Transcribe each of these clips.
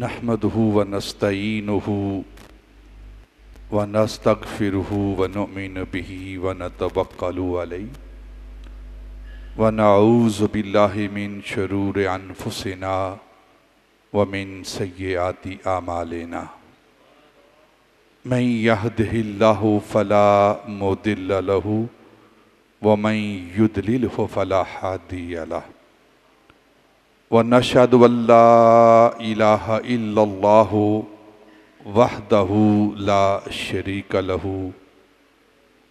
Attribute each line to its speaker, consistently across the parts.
Speaker 1: نحمده ونستعينه ونستغفره ونؤمن به ونتوكل عليه ونعوذ بالله من شرور أنفسنا ومن سيئات أعمالنا من يهده الله فلا مضل له ومن يضلله فلا هادي له وَنَشْهَدُ أَن لَّا إِلَٰهَ إِلَّا اللَّهُ وَحْدَهُ لَا شَرِيكَ لَهُ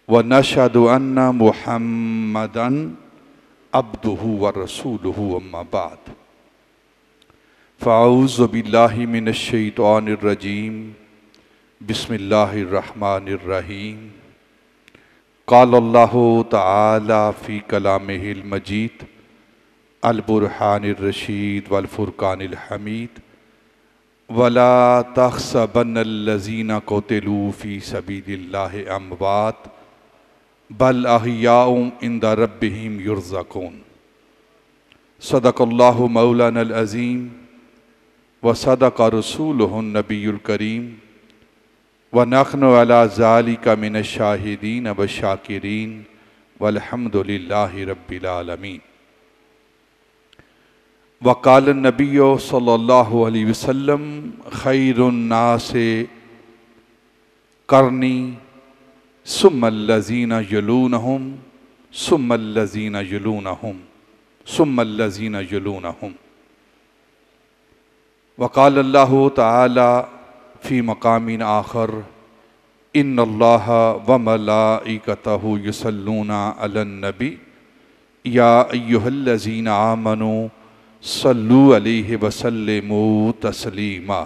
Speaker 1: وَنَشْهَدُ أَنَّ مُحَمَّدًا عَبْدُهُ وَرَسُولُهُ أَمَّا بَعْدُ فَأَعُوذُ بِاللَّهِ مِنَ الشَّيْطَانِ الرَّجِيمِ بسم الله الرحمن الرحيم قال الله تعالى في كلامه المجيد البرهان الرشید والفرقان الحمید ولا تحسبن الذین قتلوا فی سبیل اللہ اموات بل احیاء عند ربهم یرزقون صدق اللہ مولانا العظیم وصدق رسولہ النبی الکریم ونحن علی ذلک من الشاہدین والشاکرین والحمد للہ رب العالمین وقال النبی صلی اللہ علیہ وسلم خیر الناس قرنی ثم الذین یلونہم ثم الذین یلونہم ثم الذین یلونہم وقال اللہ تعالی فی مقام آخر ان اللہ وملائکتہ یصلون علی النبی یا ایہا الذین آمنوا صلو علیہ وسلموا تسلیما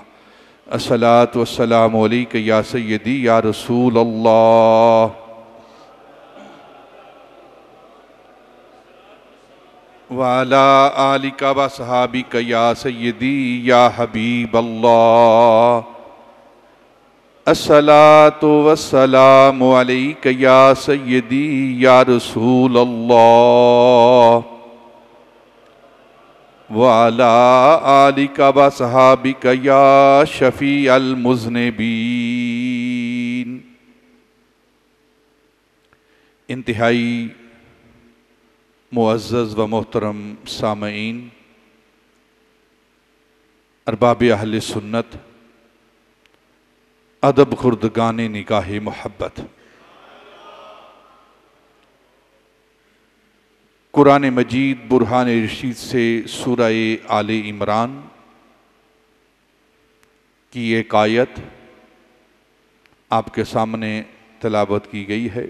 Speaker 1: الصلاۃ والسلام علیک یا سیدی یا رسول اللہ وعلی آلک وصحابک یا سیدی یا حبیب اللہ الصلاۃ والسلام علیک یا سیدی یا رسول اللہ وعلی آلک وصحابک یا شفیع المذنبین انتہائی معزز و محترم سامعین ارباب اہل سنت ادب خردگان نگاہ محبت قرآن مجید برہان رشید سے سورہ آل عمران کی ایک آیت آپ کے سامنے تلاوت کی گئی ہے۔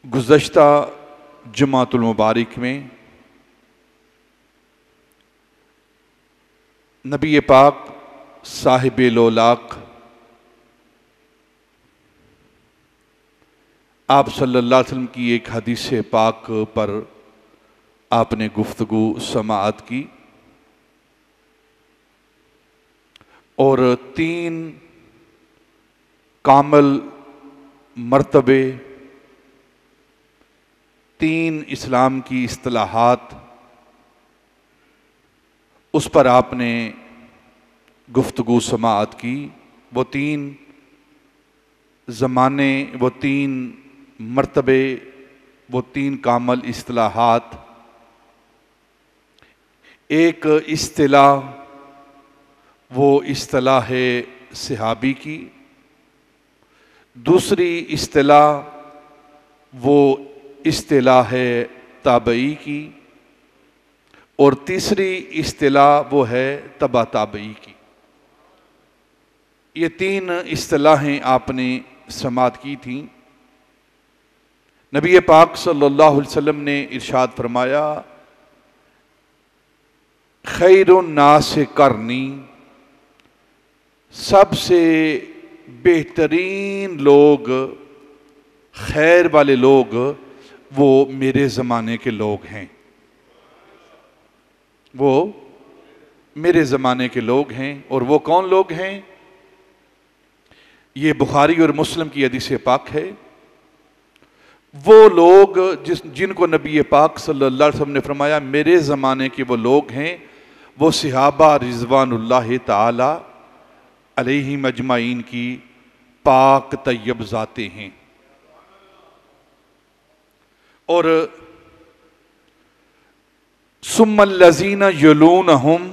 Speaker 1: گزشتہ جمعۃ المبارک میں نبی پاک صاحب لولاق آپ صلی اللہ علیہ وسلم کی ایک حدیث پاک پر آپ نے گفتگو سماعت کی اور 3 کامل مرتبے 3 اسلام کی اصطلاحات اس پر آپ نے گفتگو سماعت کی۔ وہ 3 زمانے، وہ 3 مرتبے، وہ 3 کامل اصطلاحات، ایک اصطلاح وہ اصطلاح صحابی کی، دوسری اصطلاح وہ اصطلاح تابعی کی، اور تیسری اصطلاح وہ ہے تبع تابعی کی۔ یہ 3 اصطلاحیں آپ نے سماعت کی تھیں۔ نبی پاک صلی اللہ علیہ وسلم نے ارشاد فرمایا خیر الناس قرنی، سب سے بہترین لوگ، خیر والے لوگ وہ میرے زمانے کے لوگ ہیں، وہ میرے زمانے کے لوگ ہیں۔ اور وہ کون لوگ ہیں؟ یہ بخاری اور مسلم کی حدیث پاک ہے۔ وہ لوگ جن کو نبی پاک صلی اللہ علیہ وسلم نے فرمایا میرے زمانے کے وہ لوگ ہیں، وہ صحابہ رضوان اللہ تعالی علیہم اجمعین کی پاک طیب ذاتیں ہیں۔ اور ثم الذین یلونہم،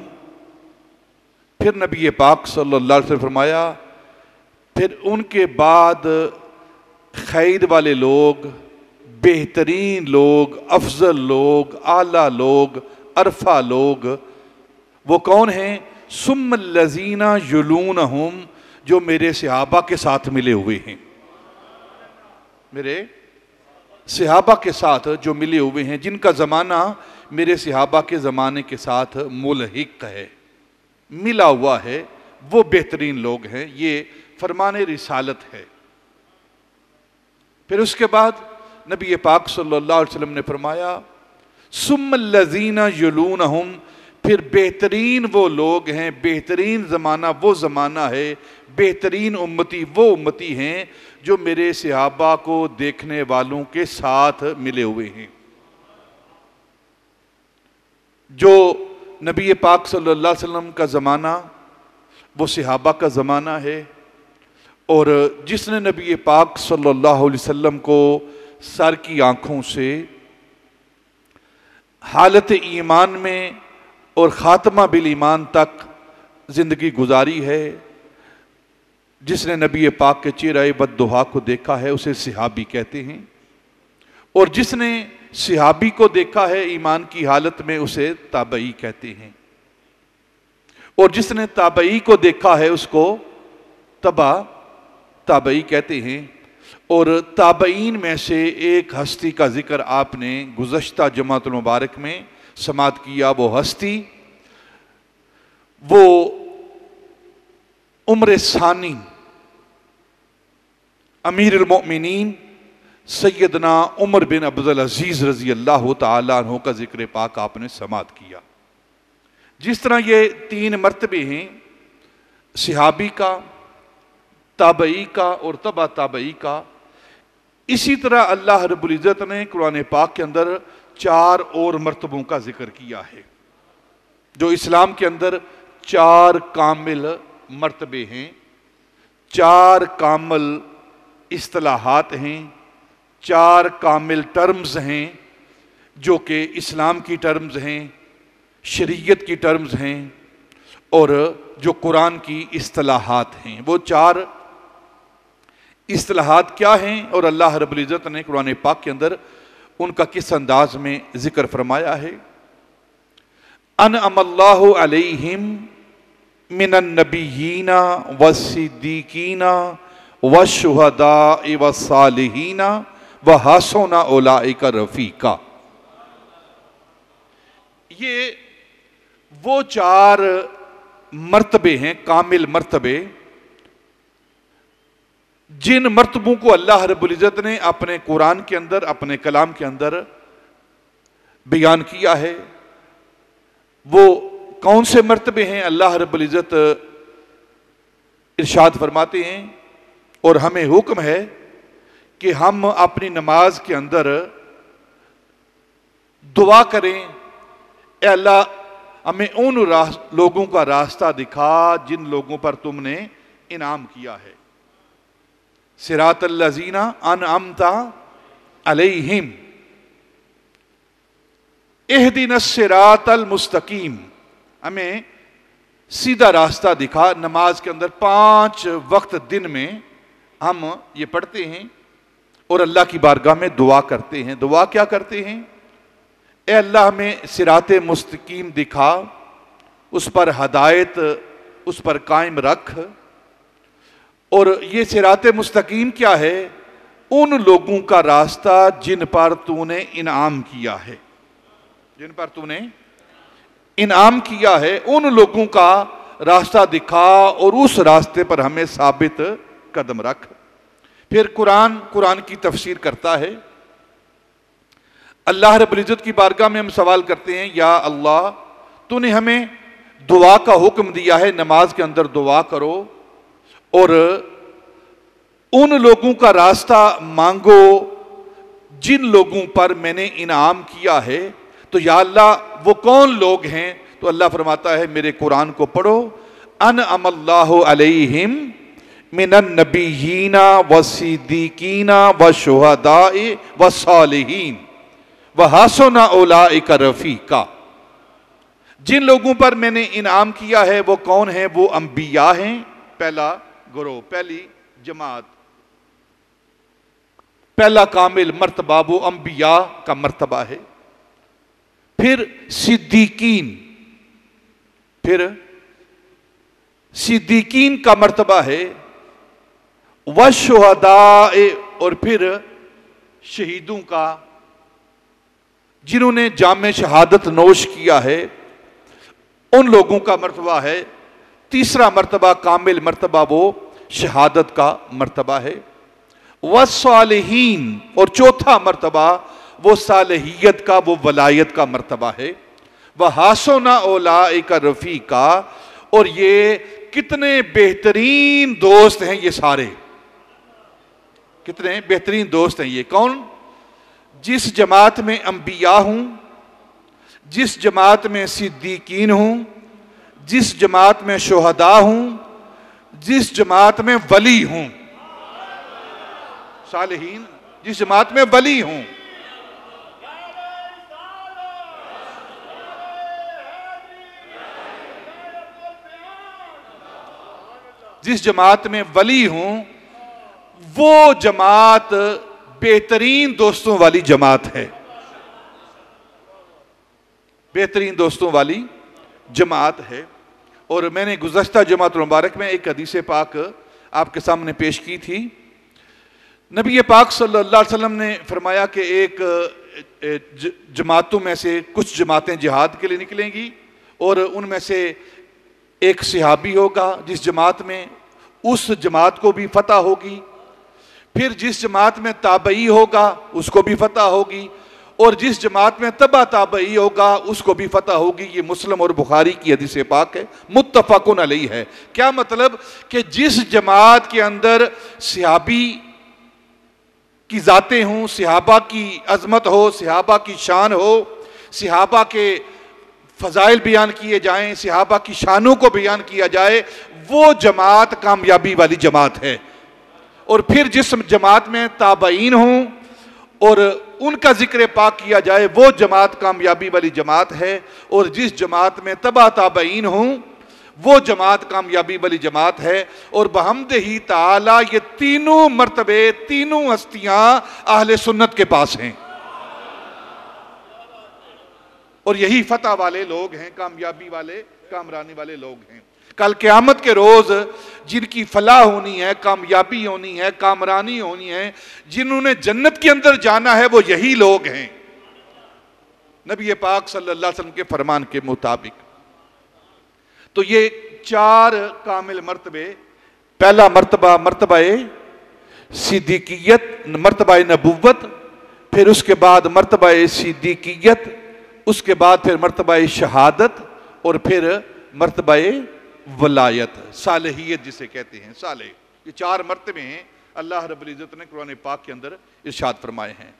Speaker 1: پھر نبی پاک صلی اللہ علیہ وسلم فرمایا پھر ان کے بعد خیر والے لوگ، بہترین لوگ، افضل لوگ، اعلیٰ لوگ، عرفہ لوگ، وہ کون ہیں؟ ثم الذین یلونہم، جو میرے صحابہ کے ساتھ ملے ہوئے ہیں، میرے صحابہ کے ساتھ جو ملے ہوئے ہیں، جن کا زمانہ میرے صحابہ کے زمانے کے ساتھ ملحق ہے، ملا ہوا ہے، وہ بہترین لوگ ہیں۔ یہ فرمان رسالت ہے۔ پھر اس کے بعد نبی پاک صلی اللہ علیہ وسلم نے فرمایا ثم الذین یلونہم، پھر بہترین وہ لوگ ہیں، بہترین زمانہ وہ زمانہ ہے، بہترین امتی وہ امتی ہیں جو میرے صحابہ کو دیکھنے والوں کے ساتھ ملے ہوئے ہیں۔ جو نبی پاک صلی اللہ علیہ وسلم کا زمانہ وہ صحابہ کا زمانہ ہے، اور جس نے نبی پاک صلی اللہ علیہ وسلم کو سر کی آنکھوں سے حالت ایمان میں اور خاتمہ بالایمان تک زندگی گزاری ہے، جس نے نبی پاک کے چہرہ بددحا کو دیکھا ہے، اسے صحابی کہتے ہیں، اور جس نے صحابی کو دیکھا ہے ایمان کی حالت میں، اسے تابعی کہتے ہیں، اور جس نے تابعی کو دیکھا ہے اس کو تابعی کہتے ہیں۔ اور تابعین میں سے ایک ہستی کا ذکر آپ نے گزشتہ جمعۃ المبارک میں سماعت کیا، وہ ہستی وہ عمر ثانی امیر المؤمنین سیدنا عمر بن عبدالعزیز رضی اللہ تعالیٰ عنہ کا ذکر پاک آپ نے سماعت کیا۔ جس طرح یہ تین مرتبے ہیں، صحابی کا، تابعی کا اور تبع تابعی کا، اسی طرح اللہ رب العزت نے قرآن پاک کے اندر 4 اور مرتبوں کا ذکر کیا ہے۔ جو اسلام کے اندر 4 کامل مرتبے ہیں، 4 کامل اصطلاحات ہیں، 4 کامل ٹرمز ہیں، جو کہ اسلام کی ٹرمز ہیں، شریعت کی ٹرمز ہیں، اور جو قرآن کی اصطلاحات ہیں۔ وہ 4 اصطلاحات کیا ہیں اور اللہ رب العزت نے قرآن پاک کے اندر ان کا کس انداز میں ذکر فرمایا ہے؟ انعم اللہ علیہم من النبیین والصدیقین والشہداء والصالحین وحسن اولئک رفیقا۔ یہ وہ 4 مرتبے ہیں، کامل مرتبے، جن مرتبوں کو اللہ رب العزت نے اپنے قرآن کے اندر، اپنے کلام کے اندر بیان کیا ہے۔ وہ کون سے مرتبے ہیں؟ اللہ رب العزت ارشاد فرماتے ہیں، اور ہمیں حکم ہے کہ ہم اپنی نماز کے اندر دعا کریں، اے اللہ ہمیں ان لوگوں کا راستہ دکھا جن لوگوں پر تم نے انعام کیا ہے۔ صراط الذین انعمت علیہم اہدنا الصراط المستقیم، ہمیں سیدھا راستہ دکھا۔ نماز کے اندر 5 وقت دن میں ہم یہ پڑھتے ہیں اور اللہ کی بارگاہ میں دعا کرتے ہیں۔ دعا کیا کرتے ہیں؟ اے اللہ ہمیں صراط مستقیم دکھا، اس پر ہدایت اس پر قائم رکھ۔ اور یہ صراط مستقیم کیا ہے؟ ان لوگوں کا راستہ جن پر تو نے انعام کیا ہے، جن پر تو نے انعام کیا ہے، ان لوگوں کا راستہ دکھا اور اس راستے پر ہمیں ثابت قدم رکھ۔ پھر قرآن کی تفسیر کرتا ہے۔ اللہ رب العزت کی بارگاہ میں ہم سوال کرتے ہیں، یا اللہ تو نے ہمیں دعا کا حکم دیا ہے، نماز کے اندر دعا کرو اور ان لوگوں کا راستہ مانگو جن لوگوں پر میں نے انعام کیا ہے، تو یا اللہ وہ کون لوگ ہیں؟ تو تو اللہ فرماتا ہے میرے قرآن کو پڑھو، انعم اللہ علیہم من النبیین والصدیقین والشہداء والصالحین وحسن اولئک رفیقا۔ جن لوگوں پر میں نے انعام کیا ہے وہ کون ہیں؟ وہ انبیاء ہیں، پہلا گروہ، پہلی جماعت، پہلا کامل مرتبہ وہ انبیاء کا مرتبہ ہے، پھر صدیقین، پھر صدیقین کا مرتبہ ہے، والشہداء، اور پھر شہیدوں کا، جنہوں نے جام شہادت نوش کیا ہے ان لوگوں کا مرتبہ ہے۔ تیسرا مرتبہ کامل مرتبہ وہ شہادت کا مرتبہ ہے، والصالحین، اور چوتھا مرتبہ وہ صالحیت کا، وہ ولایت کا مرتبہ ہے، وحسن اولئک رفیقا، اور یہ کتنے بہترین دوست ہیں یہ سارے، کتنے بہترین دوست ہیں یہ کون؟ جس جماعت میں انبیاء ہوں، جس جماعت میں صدیقین ہوں، جس جماعت میں شہداء ہوں، جس جماعت میں ولی ہوں، صالحین، جس جماعت میں ولی ہوں، جس جماعت میں ولی ہوں، وہ جماعت بہترین دوستوں والی جماعت ہے، بہترین دوستوں والی جماعت ہے۔ اور میں نے گزشتہ جماعت المبارک میں ایک حدیث پاک آپ کے سامنے پیش کی تھی۔ نبی پاک صلی اللہ علیہ وسلم نے فرمایا کہ ایک جماعتوں میں سے کچھ جماعتیں جہاد کے لیے نکلیں گی، اور ان میں سے ایک صحابی ہوگا جس جماعت میں اس جماعت کو بھی فتح ہوگی، پھر جس جماعت میں تابعی ہوگا اس کو بھی فتح ہوگی، اور جس جماعت میں تبع تابعی ہوگا اس کو بھی فتح ہوگی۔ یہ مسلم اور بخاری کی حدیث پاک ہے، متفقن علیہ ہے۔ کیا مطلب؟ کہ جس جماعت کے اندر صحابی کی ذاتیں ہوں، صحابہ کی عظمت ہو، صحابہ کی شان ہو، صحابہ کے فضائل بیان کیے جائیں، صحابہ کی شانوں کو بیان کیا جائے، وہ جماعت کامیابی والی جماعت ہے۔ اور پھر جس جماعت میں تابعین ہوں اور ان کا ذکر پاک کیا جائے وہ جماعت کامیابی والی جماعت ہے، اور جس جماعت میں تبع تابعین ہوں وہ جماعت کامیابی والی جماعت ہے۔ اور بحمدہ تعالی یہ تینوں مرتبے، تینوں ہستیاں اہل سنت کے پاس ہیں، اور یہی فتح والے لوگ ہیں، کامیابی والے، کامرانی والے لوگ ہیں۔ کل قیامت کے روز جن کی فلاح ہونی ہے، کامیابی ہونی ہے، کامرانی ہونی ہے، جنہوں نے جنت کے اندر جانا ہے، وہ یہی لوگ ہیں نبی پاک صلی اللہ علیہ وسلم کے فرمان کے مطابق۔ تو یہ چار کامل مرتبے، پہلا مرتبہ مرتبہ صدیقیت، مرتبہ نبوت، پھر اس کے بعد مرتبہ صدیقیت، اس کے بعد پھر مرتبہ شہادت، اور پھر مرتبہ ولایت، صالحیت جسے کہتے ہیں، صالح۔ یہ چار مرتبے ہیں اللہ رب العزت نے قرآن پاک کے اندر ارشاد فرمائے ہیں۔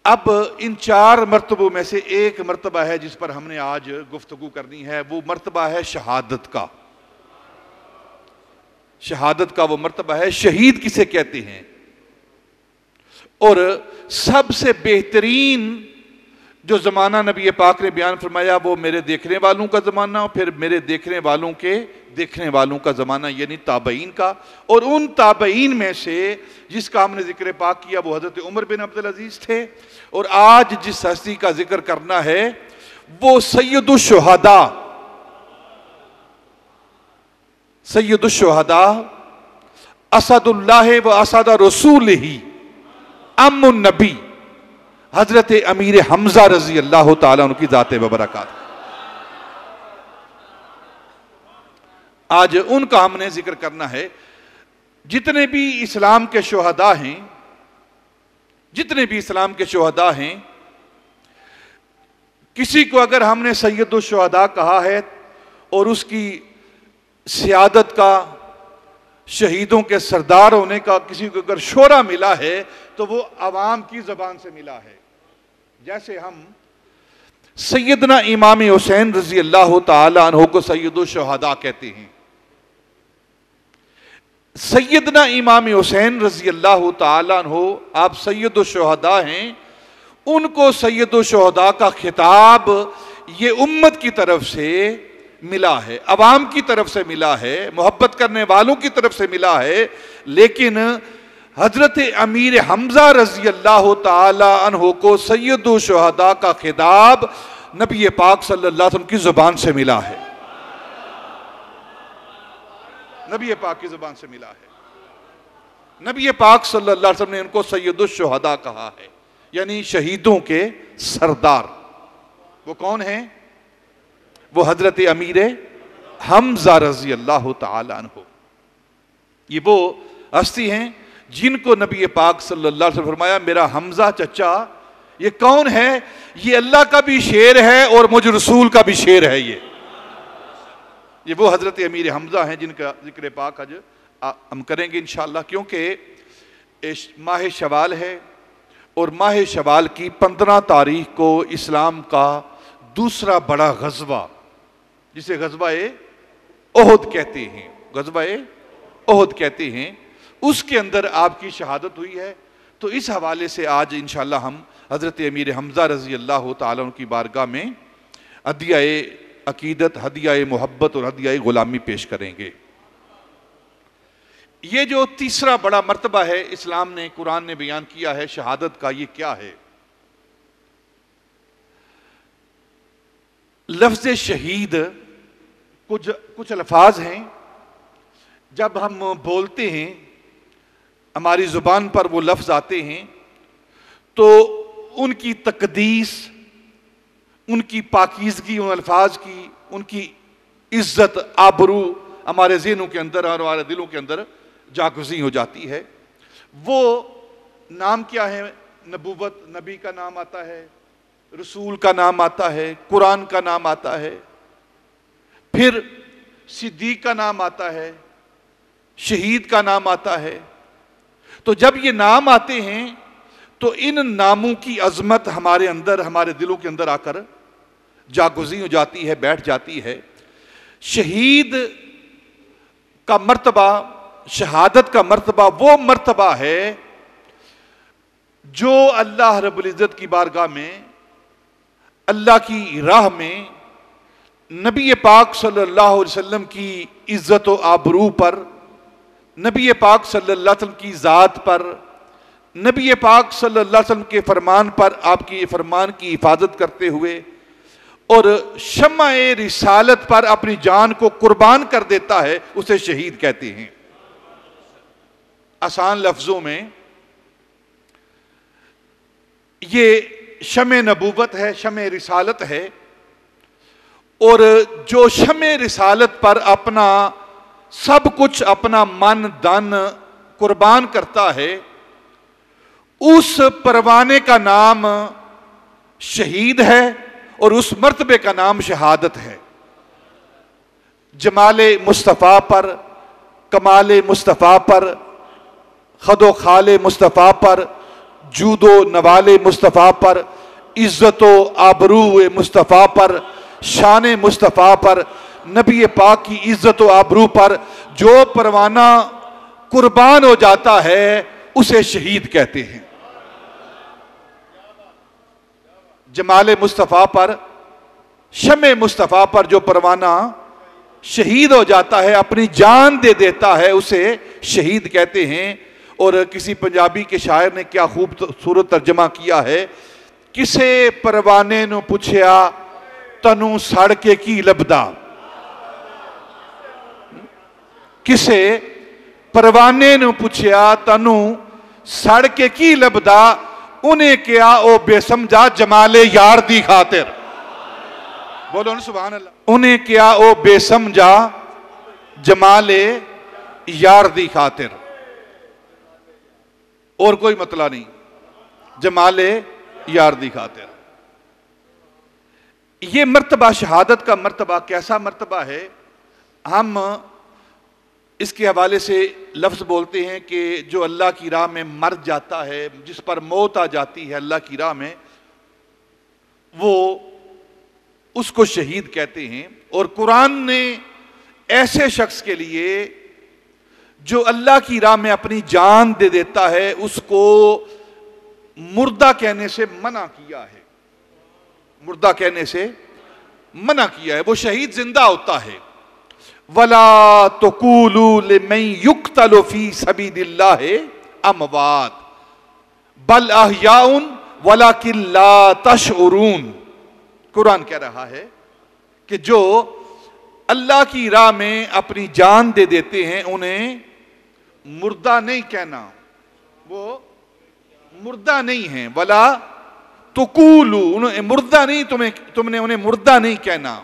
Speaker 1: اب ان چار مرتبوں میں سے ایک مرتبہ ہے جس پر ہم نے آج گفتگو کرنی ہے، وہ مرتبہ ہے شہادت کا۔ شہادت کا وہ مرتبہ ہے، شہید کسے کہتے ہیں؟ اور سب سے بہترین جو زمانہ نبی پاک نے بیان فرمایا وہ میرے دیکھنے والوں کا زمانہ، اور پھر میرے دیکھنے والوں کے دیکھنے والوں کا زمانہ، یعنی تابعین کا۔ اور ان تابعین میں سے جس کا ہم نے ذکر پاک کیا وہ حضرت عمر بن عبدالعزیز تھے، اور آج جس ہستی کا ذکر کرنا ہے وہ سید الشہداء، سید الشہداء، اسد اللہ و اسد رسولہ، ام النبی، حضرت امیر حمزہ رضی اللہ تعالیٰ عنہ کی ذات وبرکات۔ آج ان کا ہم نے ذکر کرنا ہے۔ جتنے بھی اسلام کے شہداء ہیں، جتنے بھی اسلام کے شہداء ہیں، کسی کو اگر ہم نے سید الشہداء کہا ہے اور اس کی سیادت کا، شہیدوں کے سردار ہونے کا کسی کو اگر شعرہ ملا ہے تو وہ عوام کی زبان سے ملا ہے۔ جیسے ہم سیدنا امام حسین رضی اللہ تعالی عنہ کو سید الشہداء کہتے ہیں۔ سیدنا امام حسین رضی اللہ تعالی عنہ آپ سید الشہداء ہیں، ان کو سید الشہداء کا خطاب یہ امت کی طرف سے ملا ہے، عوام کی طرف سے ملا ہے، محبت کرنے والوں کی طرف سے ملا ہے، لیکن حضرت امیر حمزہ رضی اللہ تعالی عنہ کو سید الشہداء کا خطاب نبی پاک صلی اللہ علیہ وسلم کی زبان سے ملا ہے، نبی پاک کی زبان سے ملا ہے۔ نبی پاک صلی اللہ علیہ وسلم نے ان کو سید الشہداء کہا ہے، یعنی شہیدوں کے سردار۔ وہ کون ہیں؟ وہ حضرت امیر حمزہ رضی اللہ تعالی عنہ۔ یہ وہ ہستی ہیں جن کو نبی پاک صلی اللہ علیہ وسلم فرمایا میرا حمزہ چچا یہ کون ہے؟ یہ اللہ کا بھی شیر ہے اور مجھ رسول کا بھی شیر ہے۔ یہ وہ حضرت امیر حمزہ ہیں جن کا ذکر پاک آج ہم کریں گے انشاءاللہ، کیونکہ ماہ شوال ہے اور ماہ شوال کی 15 تاریخ کو اسلام کا دوسرا بڑا غزوہ جسے غزوہ احد کہتے ہیں، غزوہ احد کہتے ہیں، اس کے اندر آپ کی شہادت ہوئی ہے۔ تو اس حوالے سے آج انشاءاللہ ہم حضرت امیر حمزہ رضی اللہ تعالیٰ عنہ کی بارگاہ میں ہدیہ عقیدت، ہدیہ محبت اور ہدیہ غلامی پیش کریں گے۔ یہ جو تیسرا بڑا مرتبہ ہے اسلام نے، قرآن نے بیان کیا ہے شہادت کا، یہ کیا ہے؟ لفظ شہید کچھ الفاظ ہیں، جب ہم بولتے ہیں ہماری زبان پر وہ لفظ آتے ہیں تو ان کی تقدیس، ان کی پاکیزگی ان الفاظ کی، ان کی عزت آبرو ہمارے ذہنوں کے اندر اور ہمارے دلوں کے اندر جاگزیں ہو جاتی ہے۔ وہ نام کیا ہے؟ نبوت، نبی کا نام آتا ہے، رسول کا نام آتا ہے، قرآن کا نام آتا ہے، پھر صدیق کا نام آتا ہے، شہید کا نام آتا ہے۔ تو جب یہ نام آتے ہیں تو ان ناموں کی عظمت ہمارے اندر، ہمارے دلوں کے اندر آ کر جاگزیں ہو جاتی ہے، بیٹھ جاتی ہے۔ شہید کا مرتبہ، شہادت کا مرتبہ وہ مرتبہ ہے جو اللہ رب العزت کی بارگاہ میں، اللہ کی راہ میں نبی پاک صلی اللہ علیہ وسلم کی عزت و آبرو پر، نبی پاک صلی اللہ علیہ وسلم کی ذات پر، نبی پاک صلی اللہ علیہ وسلم کے فرمان پر، آپ کی فرمان کی حفاظت کرتے ہوئے اور شمع رسالت پر اپنی جان کو قربان کر دیتا ہے، اسے شہید کہتے ہیں۔ آسان لفظوں میں یہ شمع نبوت ہے، شمع رسالت ہے، اور جو شمع رسالت پر اپنا سب کچھ، اپنا من دن قربان کرتا ہے، اس پروانے کا نام شہید ہے اور اس مرتبے کا نام شہادت ہے۔ جمال مصطفیٰ پر، کمال مصطفیٰ پر، خد و خال مصطفیٰ پر، جود و نوال مصطفیٰ پر، عزت و آبرو مصطفیٰ پر، شان مصطفیٰ پر، نبی پاک کی عزت و آبرو پر جو پروانہ قربان ہو جاتا ہے اسے شہید کہتے ہیں۔ جمال مصطفیٰ پر، شمع مصطفیٰ پر جو پروانہ شہید ہو جاتا ہے، اپنی جان دے دیتا ہے، اسے شہید کہتے ہیں۔ اور کسی پنجابی کے شاعر نے کیا خوبصورت ترجمہ کیا ہے، کسے پروانے نو پوچھیا تنو سڑ کے کی لبدا، کسے پروانے نو پوچھیا تنو سڑ کے کی لبدا، انہیں کیا او بے سمجھا جمال یار دی خاطر۔ بولو نا سبحان اللہ۔ انہیں کیا او بے سمجھا جمال یار دی خاطر، اور کوئی مطلع نہیں، جمال یار دی خاطر۔ یہ مرتبہ شہادت کا مرتبہ کیسا مرتبہ ہے؟ ہم اس کے حوالے سے لفظ بولتے ہیں کہ جو اللہ کی راہ میں مر جاتا ہے، جس پر موت آ جاتی ہے اللہ کی راہ میں، وہ اس کو شہید کہتے ہیں. اور قرآن نے ایسے شخص کے لیے جو اللہ کی راہ میں اپنی جان دے دیتا ہے اس کو مردہ کہنے سے منع کیا ہے. مردہ کہنے سے منع کیا ہے. وہ شہید زندہ ہوتا ہے. وَلَا تَقُولُوا لِمَن يُقْتَلُ فِي سَبِيلِ اللَّهِ أَمْوَاتٌ بَلْ أَحْيَاءٌ وَلَكِن لَا تَشْعُرُونَ. قرآن کہہ رہا ہے کہ جو اللہ کی راہ میں اپنی جان دے دیتے ہیں انہیں مردہ نہیں کہنا. وہ مردہ نہیں ہیں. وَلَا تَقُولُوا مردہ نہیں, تم نے انہیں مردہ نہیں کہنا.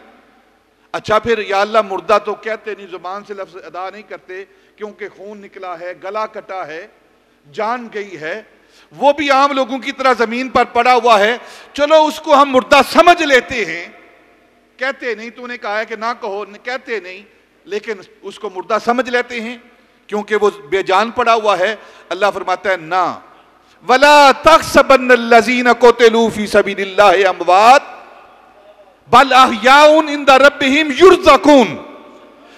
Speaker 1: اچھا پھر یا اللہ مردہ تو کہتے نہیں, زبان سے لفظ ادا نہیں کرتے کیونکہ خون نکلا ہے, گلا کٹا ہے, جان گئی ہے, وہ بھی عام لوگوں کی طرح زمین پر پڑا ہوا ہے, چلو اس کو ہم مردہ سمجھ لیتے ہیں. کہتے نہیں, تو نے کہا ہے کہ نہ کہو, کہتے نہیں لیکن اس کو مردہ سمجھ لیتے ہیں کیونکہ وہ بے جان پڑا ہوا ہے. اللہ فرماتا ہے نہ, وَلَا تَحْسَبَنَّ الَّذِينَ قُتِلُوا فِي سَبِيلِ اللَّهِ أَمْوَاتٌ بَلْ أَحْيَاءٌ عِندَ رَبِّهِمْ يُرْزَقُونَ.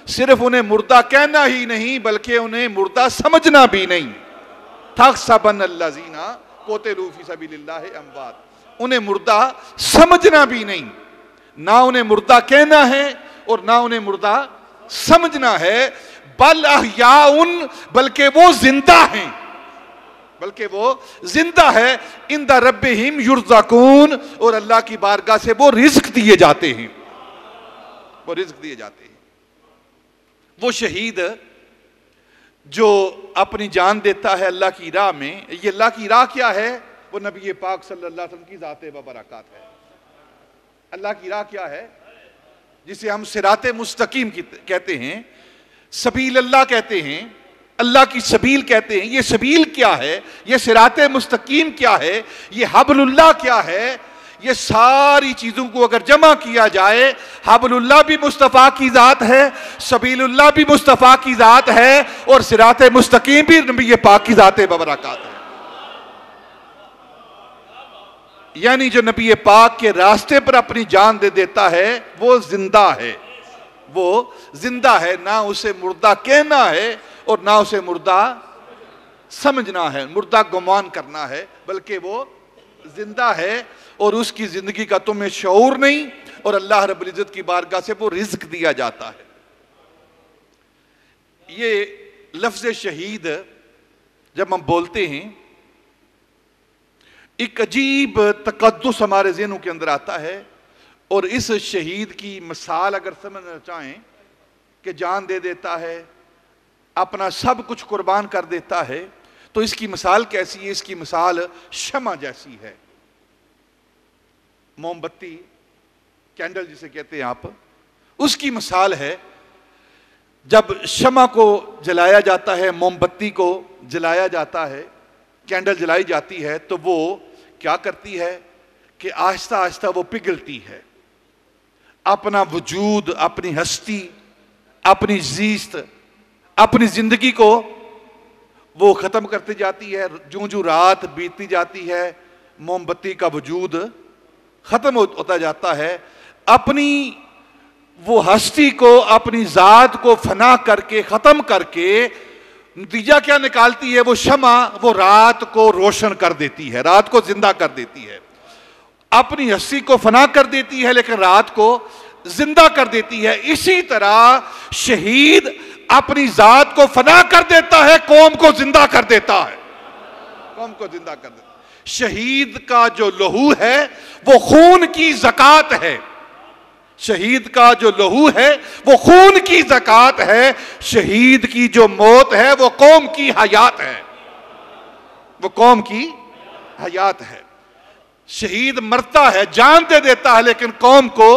Speaker 1: صرف انہیں مردہ کہنا ہی نہیں بلکہ انہیں مردہ سمجھنا بھی نہیں. تَحْسَبَنَّ الَّذِينَ قُتِلُوا فِي سَبِيلِ اللَّهِ أَمْوَاتٌ, انہیں مردہ سمجھنا بھی نہیں. نہ انہیں مردہ کہنا ہے اور نہ انہیں مردہ سمجھنا ہے. بَلْ أَحْيَاءٌ بلکہ وہ زندہ ہیں, بلکہ وہ زندہ ہے. عند ربہم یرزقون اور اللہ کی بارگاہ سے وہ رزق دیے جاتے ہیں. وہ رزق دیے جاتے ہیں. وہ شہید جو اپنی جان دیتا ہے اللہ کی راہ میں, یہ اللہ کی راہ کیا ہے؟ وہ نبی پاک صلی اللہ علیہ وسلم کی ذات و برکات ہے. اللہ کی راہ کیا ہے؟ جسے ہم صراط مستقیم کہتے ہیں, سبیل اللہ کہتے ہیں, اللہ کی سبیل کہتے ہیں. یہ سبیل کیا ہے؟ یہ صراط مستقیم کیا ہے؟ یہ حبل اللہ کیا ہے؟ یہ ساری چیزوں کو اگر جمع کیا جائے, حبل اللہ بھی مصطفیٰ کی ذات ہے, سبیل اللہ بھی مصطفیٰ کی ذات ہے, اور صراط مستقیم بھی نبی پاک کی ذات برکات ہے. یعنی جو نبی پاک کے راستے پر اپنی جان دے دیتا ہے وہ زندہ ہے. وہ زندہ ہے, نہ اسے مردہ کہنا ہے اور نہ اسے مردہ سمجھنا ہے, مردہ گمان کرنا ہے, بلکہ وہ زندہ ہے اور اس کی زندگی کا تمہیں شعور نہیں, اور اللہ رب العزت کی بارگاہ سے وہ رزق دیا جاتا ہے. یہ لفظ شہید جب ہم بولتے ہیں ایک عجیب تقدس ہمارے ذہنوں کے اندر آتا ہے, اور اس شہید کی مثال اگر سمجھنا چاہیں کہ جان دے دیتا ہے, اپنا سب کچھ قربان کر دیتا ہے, تو اس کی مثال کیسی ہے؟ اس کی مثال شمع جیسی ہے. موم بتی, کینڈل جسے کہتے ہیں آپ, اس کی مثال ہے. جب شمع کو جلایا جاتا ہے, موم بتی کو جلایا جاتا ہے, کینڈل جلائی جاتی ہے, تو وہ کیا کرتی ہے کہ آہستہ آہستہ وہ پگھلتی ہے. اپنا وجود, اپنی ہستی, اپنی زیست, اپنی زندگی کو وہ ختم کرتی جاتی ہے. جوں جوں رات بیتتی جاتی ہے موم بتی کا وجود ختم ہوتا جاتا ہے. اپنی وہ ہستی کو, اپنی ذات کو فنا کر کے, ختم کر کے, نتیجہ کیا نکالتی ہے وہ شمع؟ وہ رات کو روشن کر دیتی ہے, رات کو زندہ کر دیتی ہے. اپنی ہستی کو فنا کر دیتی ہے لیکن رات کو زندہ کر دیتی ہے. اسی طرح شہید اپنی ذات کو فنا کر دیتا ہے, قوم کو زندہ کر دیتا ہے. قوم کو زندہ کر دیتا ہے. شہید کا جو لہو ہے وہ خون کی زکات ہے. شہید کا جو لہو ہے وہ خون کی زکات ہے. شہید کی جو موت ہے وہ قوم کی حیات ہے. وہ قوم کی حیات ہے. شہید مرتا ہے, جان دے دیتا ہے, لیکن قوم کو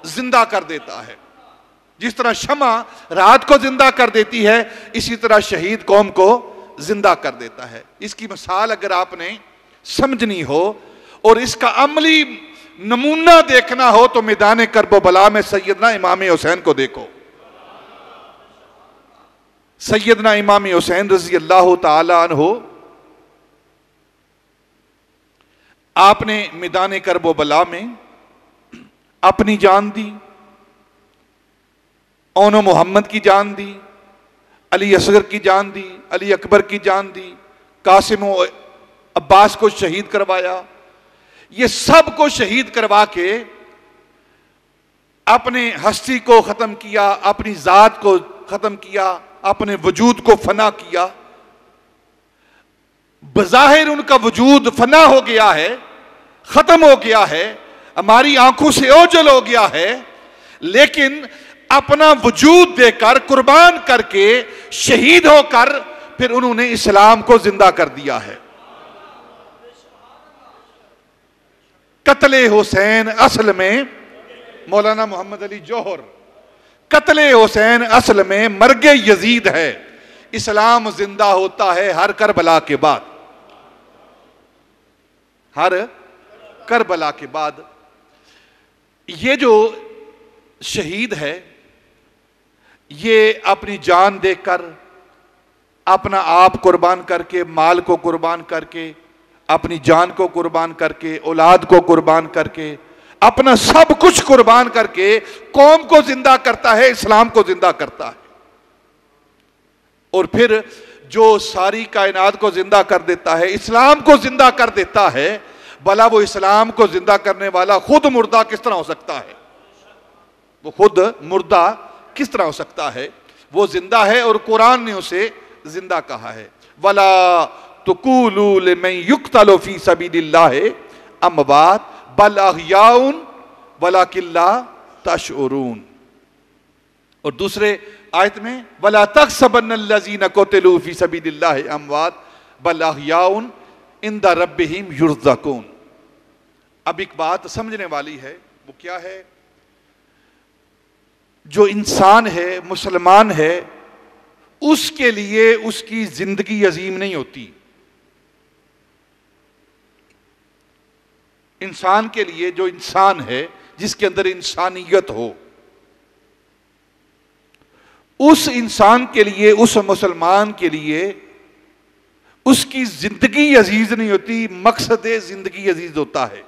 Speaker 1: زندہ کر دیتا ہے. جس طرح شمع رات کو زندہ کر دیتی ہے, اسی طرح شہید قوم کو زندہ کر دیتا ہے. اس کی مثال اگر آپ نے سمجھنی ہو اور اس کا عملی نمونہ دیکھنا ہو تو میدان کرب و بلا میں سیدنا امام حسین کو دیکھو. سیدنا امام حسین رضی اللہ تعالی عنہ, آپ نے میدان کرب و بلا میں اپنی جان دی، اون و محمد کی جان دی، علی اصغر کی جان دی، علی اکبر کی جان دی، قاسم و عباس کو شہید کروایا. یہ سب کو شہید کروا کے اپنے ہستی کو ختم کیا، اپنی ذات کو ختم کیا، اپنے وجود کو فنا کیا. بظاہر ان کا وجود فنا ہو گیا ہے، ختم ہو گیا ہے، ہماری آنکھوں سے اوجھل ہو گیا ہے، لیکن اپنا وجود دے کر، قربان کر کے، شہید ہو کر پھر انہوں نے اسلام کو زندہ کر دیا ہے. قتل حسین اصل میں مولانا محمد علی جوہر، قتل حسین اصل میں مرگ یزید ہے. اسلام زندہ ہوتا ہے ہر کربلا کے بعد، ہر کربلا کے بعد. یہ جو شہید ہے یہ اپنی جان دے کر، اپنا آپ قربان کر کے، مال کو قربان کر کے، اپنی جان کو قربان کر کے، اولاد کو قربان کر کے، اپنا سب کچھ قربان کر کے قوم کو زندہ کرتا ہے، اسلام کو زندہ کرتا ہے. اور پھر جو ساری کائنات کو زندہ کر دیتا ہے، اسلام کو زندہ کر دیتا ہے، بھلا وہ اسلام کو زندہ کرنے والا خود مردہ کس طرح ہو سکتا ہے؟ وہ خود مردہ کس طرح ہو سکتا ہے؟ وہ زندہ ہے اور قرآن نے اسے زندہ کہا ہے. وَلَا تُقُولُوا لِمَنْ يُقْتَلُ فِي سَبِيلِ اللَّهِ أَمْوَاتٌ بَلْ أَحْيَاءٌ وَلَكِنْ لَا تَشْعُرُونَ. اور دوسرے آیت میں وَلَا تَحْسَبَنَّ الَّذِينَ قُتِلُوا فِي سَبِيلِ اللَّهِ أَمْوَاتٌ بَلْ أَحْيَاءٌ عِنْدَ رَبِّهِمْ يُرْزَقُونَ. اب ایک بات سمجھنے والی ہے، وہ کیا ہے؟ جو انسان ہے، مسلمان ہے، اس کے لیے اس کی زندگی عظیم نہیں ہوتی. انسان کے لیے، جو انسان ہے جس کے اندر انسانیت ہو، اس انسان کے لیے، اس مسلمان کے لیے اس کی زندگی عزیز نہیں ہوتی، مقصد زندگی عزیز ہوتا ہے.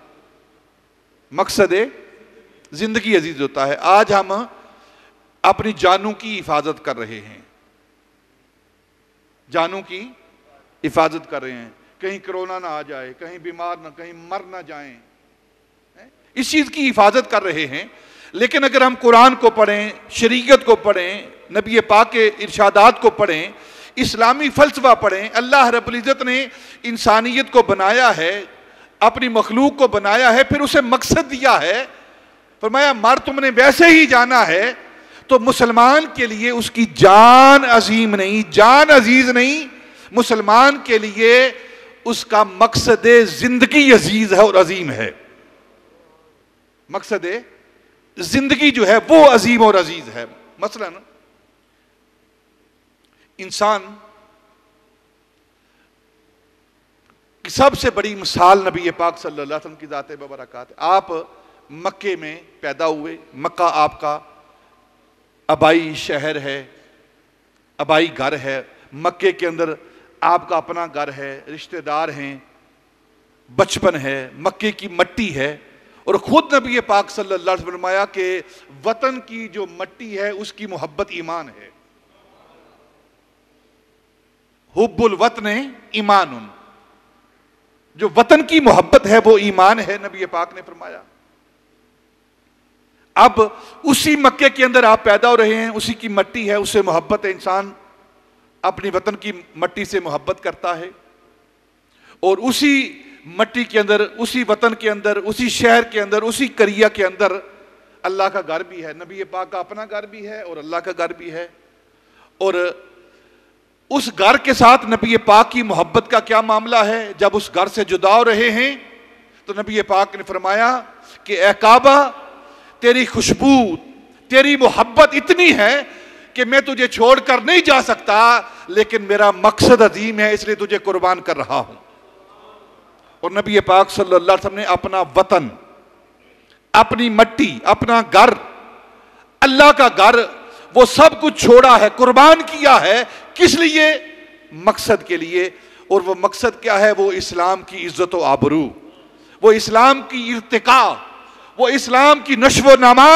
Speaker 1: مقصد زندگی عزیز ہوتا ہے. آج ہم اپنی جانوں کی حفاظت کر رہے ہیں، جانوں کی حفاظت کر رہے ہیں، کہیں کرونا نہ آ جائے، کہیں بیمار نہ، کہیں مر نہ جائیں، اس چیز کی حفاظت کر رہے ہیں. لیکن اگر ہم قرآن کو پڑھیں، شریعت کو پڑھیں، نبی پاک کے ارشادات کو پڑھیں، اسلامی فلسفہ پڑھیں، اللہ رب العزت نے انسانیت کو بنایا ہے، اپنی مخلوق کو بنایا ہے، پھر اسے مقصد دیا ہے. فرمایا مر تم نے ویسے ہی جانا ہے. تو مسلمان کے لیے اس کی جان عظیم نہیں، جان عزیز نہیں، مسلمان کے لیے اس کا مقصد زندگی عزیز ہے اور عظیم ہے. مقصد زندگی جو ہے وہ عظیم اور عزیز ہے. مثلا انسان کی سب سے بڑی مثال نبی پاک صلی اللہ علیہ وسلم کی ذات ببرکات. آپ مکے میں پیدا ہوئے، مکہ آپ کا آبائی شہر ہے، آبائی گھر ہے. مکے کے اندر آپ کا اپنا گھر ہے، رشتہ دار ہیں، بچپن ہے، مکے کی مٹی ہے. اور خود نبی پاک صلی اللہ علیہ وسلم نے فرمایا کہ وطن کی جو مٹی ہے اس کی محبت ایمان ہے. حب الوطن ایمان، جو وطن کی محبت ہے وہ ایمان ہے، نبی پاک نے فرمایا. اب اسی مکے کے اندر آپ پیدا ہو رہے ہیں، اسی کی مٹی ہے، اس سے محبت ہے. انسان اپنی وطن کی مٹی سے محبت کرتا ہے، اور اسی مٹی کے اندر، اسی وطن کے اندر، اسی شہر کے اندر، اسی قریہ کے اندر اللہ کا گھر بھی ہے، نبی پاک کا اپنا گھر بھی ہے اور اللہ کا گھر بھی ہے. اور اس گھر کے ساتھ نبی پاک کی محبت کا کیا معاملہ ہے؟ جب اس گھر سے جدا ہو رہے ہیں تو نبی پاک نے فرمایا کہ اے کعبہ، تیری خوشبو، تیری محبت اتنی ہے کہ میں تجھے چھوڑ کر نہیں جا سکتا، لیکن میرا مقصد عظیم ہے، اس لیے تجھے قربان کر رہا ہوں. اور نبی پاک صلی اللہ علیہ وسلم نے اپنا وطن، اپنی مٹی، اپنا گھر، اللہ کا گھر، وہ سب کچھ چھوڑا ہے، قربان کیا ہے. کس لیے؟ مقصد کے لیے. اور وہ مقصد کیا ہے؟ وہ اسلام کی عزت و آبرو، وہ اسلام کی ارتقاء، وہ اسلام کی نشو و نما،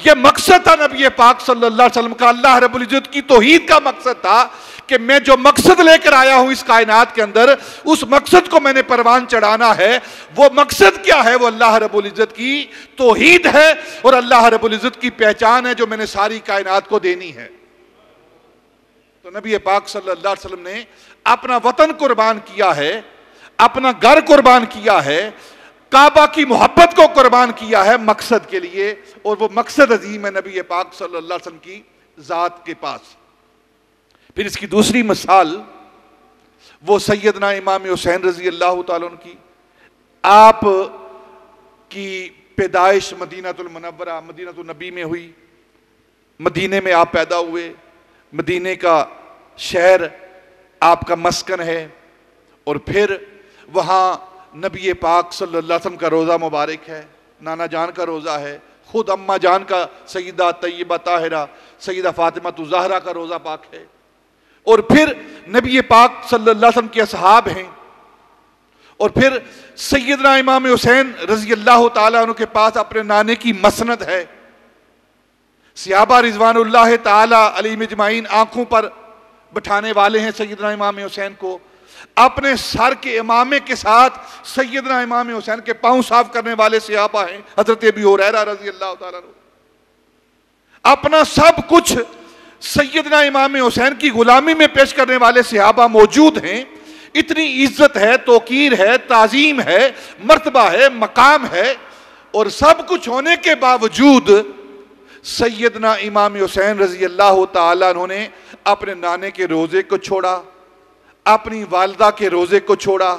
Speaker 1: یہ مقصد تھا نبی پاک صلی اللہ علیہ وسلم کا۔ اللہ رب العزت کی توحید کا مقصد تھا کہ میں جو مقصد لے کر آیا ہوں اس کائنات کے اندر، اس مقصد کو میں نے پروان چڑھانا ہے۔ وہ مقصد کیا ہے؟ وہ اللہ رب العزت کی توحید ہے اور اللہ رب العزت کی پہچان ہے جو میں نے ساری کائنات کو دینی ہے۔ تو نبی پاک صلی اللہ علیہ وسلم نے اپنا وطن قربان کیا ہے، اپنا گھر قربان کیا ہے، کعبہ کی محبت کو قربان کیا ہے مقصد کے لیے، اور وہ مقصد عظیم ہے نبی پاک صلی اللہ علیہ وسلم کی ذات کے پاس۔ پھر اس کی دوسری مثال وہ سیدنا امام حسین رضی اللہ تعالیٰ عنہ کی۔ آپ کی پیدائش مدینہ المنورہ، مدینہ النبی میں ہوئی، مدینے میں آپ پیدا ہوئے، مدینے کا شہر آپ کا مسکن ہے، اور پھر وہاں نبی پاک صلی اللہ علیہ وسلم کا روزہ مبارک ہے، نانا جان کا روزہ ہے، خود اماں جان کا سیدہ طیبہ طاہرہ سیدہ فاطمہ الزہرا کا روزہ پاک ہے، اور پھر نبی پاک صلی اللہ علیہ وسلم کے اصحاب ہیں، اور پھر سیدنا امام حسین رضی اللہ تعالیٰ عنہ کے پاس اپنے نانے کی مسند ہے۔ صحابہ رضوان اللہ تعالیٰ علیہم اجمعین آنکھوں پر بٹھانے والے ہیں سیدنا امام حسین کو، اپنے سر کے امامے کے ساتھ سیدنا امام حسین کے پاؤں صاف کرنے والے صحابہ ہیں حضرت ابی ہریرہ رضی اللہ تعالیٰ عنہ۔ اپنا سب کچھ سیدنا امام حسین کی غلامی میں پیش کرنے والے صحابہ موجود ہیں۔ اتنی عزت ہے، توقیر ہے، تعظیم ہے، مرتبہ ہے، مقام ہے، اور سب کچھ ہونے کے باوجود سیدنا امام حسین رضی اللہ تعالیٰ عنہ نے اپنے نانے کے روزے کو چھوڑا، اپنی والدہ کے روزے کو چھوڑا،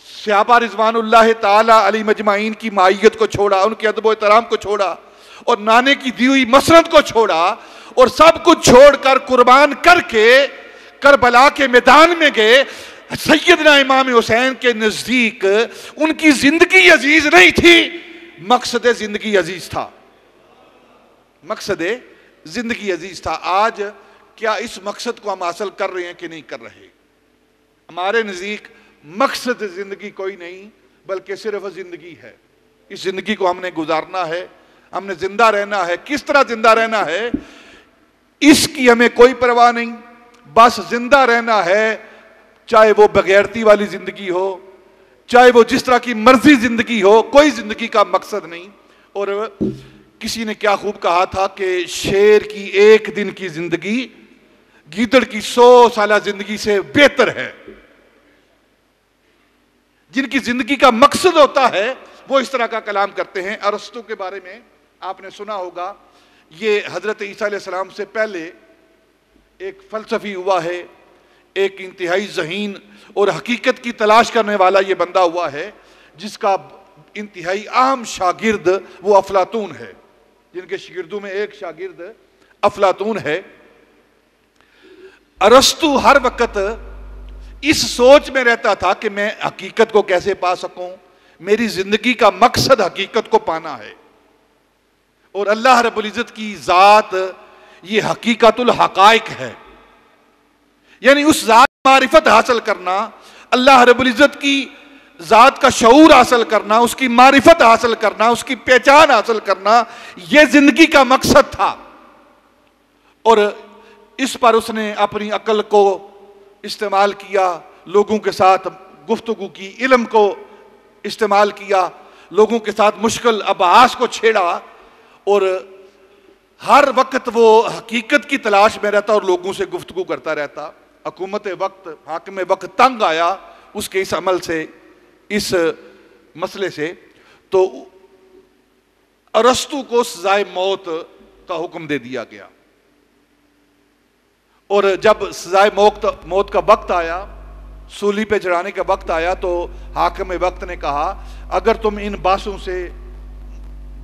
Speaker 1: صحابہ رضوان اللہ تعالیٰ علیہم اجمعین کی معیت کو چھوڑا، ان کے ادب و احترام کو چھوڑا، اور نانے کی دی ہوئی مسند کو چھوڑا، اور سب کچھ چھوڑ کر قربان کر کے کربلا کے میدان میں گئے۔ سیدنا امام حسین کے نزدیک ان کی زندگی عزیز نہیں تھی، مقصد زندگی عزیز تھا، مقصد زندگی عزیز تھا۔ آج کیا اس مقصد کو ہم حاصل کر رہے ہیں کہ نہیں کر رہے؟ ہمارے نزدیک مقصد زندگی کوئی نہیں بلکہ صرف زندگی ہے۔ اس زندگی کو ہم نے گزارنا ہے، ہم نے زندہ رہنا ہے۔ کس طرح زندہ رہنا ہے اس کی ہمیں کوئی پرواہ نہیں، بس زندہ رہنا ہے، چاہے وہ بغیرتی والی زندگی ہو، چاہے وہ جس طرح کی مرضی زندگی ہو، کوئی زندگی کا مقصد نہیں۔ اور کسی نے کیا خوب کہا تھا کہ شیر کی ایک دن کی زندگی گیدڑ کی 100 سالہ زندگی سے بہتر ہے۔ جن کی زندگی کا مقصد ہوتا ہے وہ اس طرح کا کلام کرتے ہیں۔ ارسطو کے بارے میں آپ نے سنا ہوگا، یہ حضرت عیسیٰ علیہ السلام سے پہلے ایک فلسفی ہوا ہے، ایک انتہائی ذہین اور حقیقت کی تلاش کرنے والا یہ بندہ ہوا ہے، جس کا انتہائی اہم شاگرد وہ افلاطون ہے، جن کے شاگردوں میں ایک شاگرد افلاطون ہے۔ ارسطو ہر وقت اس سوچ میں رہتا تھا کہ میں حقیقت کو کیسے پا سکوں، میری زندگی کا مقصد حقیقت کو پانا ہے، اور اللہ رب العزت کی ذات یہ حقیقت الحقائق ہے، یعنی اس ذات معرفت حاصل کرنا، اللہ رب العزت کی ذات کا شعور حاصل کرنا، اس کی معرفت حاصل کرنا، اس کی پہچان حاصل کرنا، یہ زندگی کا مقصد تھا۔ اور اس پر اس نے اپنی عقل کو استعمال کیا، لوگوں کے ساتھ گفتگو کی، علم کو استعمال کیا، لوگوں کے ساتھ مشکل ابحاث کو چھیڑا، اور ہر وقت وہ حقیقت کی تلاش میں رہتا اور لوگوں سے گفتگو کرتا رہتا۔ حکومت وقت، حاکم وقت تنگ آیا اس کے اس عمل سے، اس مسئلے سے، تو ارسطو کو سزائے موت کا حکم دے دیا گیا۔ اور جب سزائے موت کا وقت آیا، سولی پہ چڑھانے کا وقت آیا، تو حاکم وقت نے کہا اگر تم ان باتوں سے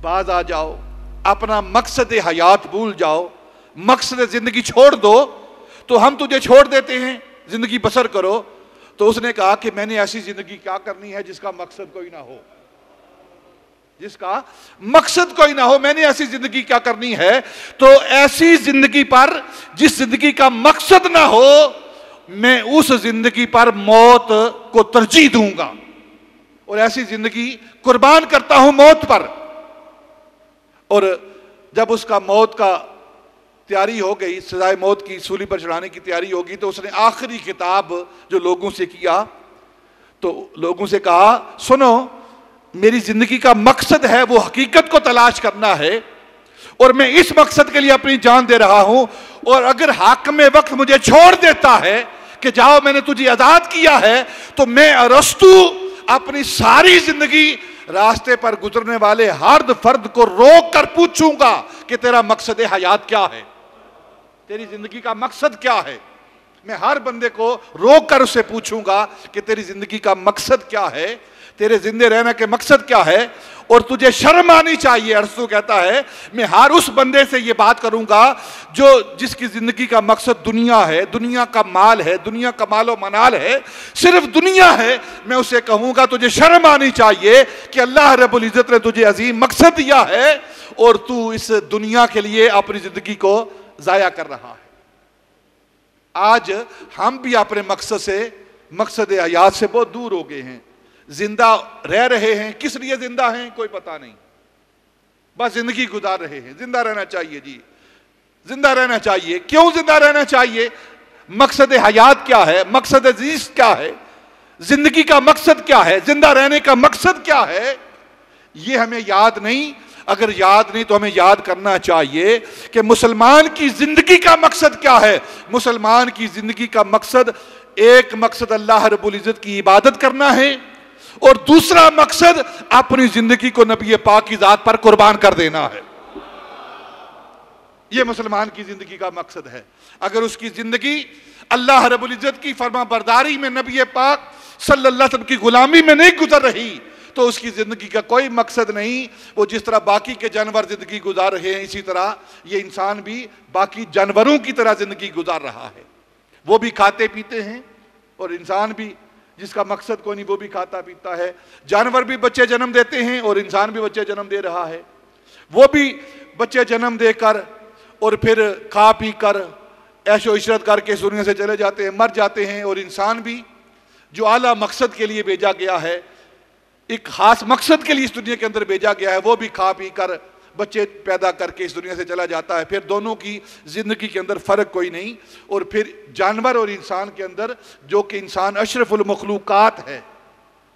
Speaker 1: باز آ جاؤ، اپنا مقصد حیات بھول جاؤ، مقصد زندگی چھوڑ دو، تو ہم تجھے چھوڑ دیتے ہیں، زندگی بسر کرو۔ تو اس نے کہا کہ میں نے ایسی زندگی کیا کرنی ہے جس کا مقصد کوئی نہ ہو، جس کا مقصد کوئی نہ ہو، میں نے ایسی زندگی کیا کرنی ہے؟ تو ایسی زندگی پر جس زندگی کا مقصد نہ ہو، میں اس زندگی پر موت کو ترجیح دوں گا، اور ایسی زندگی قربان کرتا ہوں موت پر. اور جب اس کا موت کا تیاری ہو گئی, سزائے موت کی سولی پر چڑھانے کی تیاری ہوگی, تو اس نے آخری خطاب جو لوگوں سے کیا, تو لوگوں سے کہا سنو, میری زندگی کا مقصد ہے وہ حقیقت کو تلاش کرنا ہے, اور میں اس مقصد کے لیے اپنی جان دے رہا ہوں, اور اگر حاکم وقت مجھے چھوڑ دیتا ہے کہ جاؤ میں نے تجھے آزاد کیا ہے, تو میں ارسطو اپنی ساری زندگی راستے پر گزرنے والے ہر فرد کو روک کر پوچھوں گا کہ تیرا مقصد حیات کیا ہے, تیری زندگی کا مقصد کیا ہے. میں ہر بندے کو روک کر اسے پوچھوں گا کہ تیری زندگی کا مقصد کیا ہے, تیرے زندہ رہنے کے مقصد کیا ہے, اور تجھے شرم آنی چاہیے. ارسطو کہتا ہے میں ہر اس بندے سے یہ بات کروں گا جس کی زندگی کا مقصد دنیا ہے, دنیا کا مال ہے, دنیا کا مال و منال ہے, صرف دنیا ہے. میں اسے کہوں گا تجھے شرم آنی چاہیے کہ اللہ رب العزت نے تجھے عظیم مقصد دیا ہے اور تو اس دنیا کے لیے اپنی زندگی کو ضائع کر رہا ہے. آج ہم بھی اپنے مقصد حیات سے بہت دور ہو گئے ہیں. زندہ رہ رہے ہیں, کس لیے زندہ ہیں کوئی پتہ نہیں, بس زندگی گزار رہے ہیں. زندہ رہنا چاہیے جی, زندہ رہنا چاہیے. کیوں زندہ رہنا چاہیے؟ مقصد حیات کیا ہے, مقصد زیست کیا ہے, زندگی کا مقصد کیا ہے, زندہ رہنے کا مقصد کیا ہے, یہ ہمیں یاد نہیں. اگر یاد نہیں تو ہمیں یاد کرنا چاہیے کہ مسلمان کی زندگی کا مقصد کیا ہے. مسلمان کی زندگی کا مقصد, ایک مقصد اللہ رب العزت کی عبادت کرنا ہے, اور دوسرا مقصد اپنی زندگی کو نبی پاک کی ذات پر قربان کر دینا ہے. یہ مسلمان کی زندگی کا مقصد ہے. اگر اس کی زندگی اللہ رب العزت کی فرما برداری میں, نبی پاک صلی اللہ علیہ وسلم کی غلامی میں نہیں گزر رہی, تو اس کی زندگی کا کوئی مقصد نہیں. وہ جس طرح باقی کے جانور زندگی گزار رہے ہیں, اسی طرح یہ انسان بھی باقی جانوروں کی طرح زندگی گزار رہا ہے. وہ بھی کھاتے پیتے ہیں, اور انسان بھی جس کا مقصد کوئی نہیں وہ بھی کھاتا پیتا ہے. جانور بھی بچے جنم دیتے ہیں اور انسان بھی بچے جنم دے رہا ہے. وہ بھی بچے جنم دے کر اور پھر کھا پی کر عیش و عشرت کر کے اس دنیا سے چلے جاتے ہیں, مر جاتے ہیں. اور انسان بھی جو اعلیٰ مقصد کے لیے بھیجا گیا ہے, ایک خاص مقصد کے لیے اس دنیا کے اندر بھیجا گیا ہے, وہ بھی کھا پی کر بچے پیدا کر کے اس دنیا سے چلا جاتا ہے. پھر دونوں کی زندگی کے اندر فرق کوئی نہیں. اور پھر جانور اور انسان کے اندر جو کہ انسان اشرف المخلوقات ہے,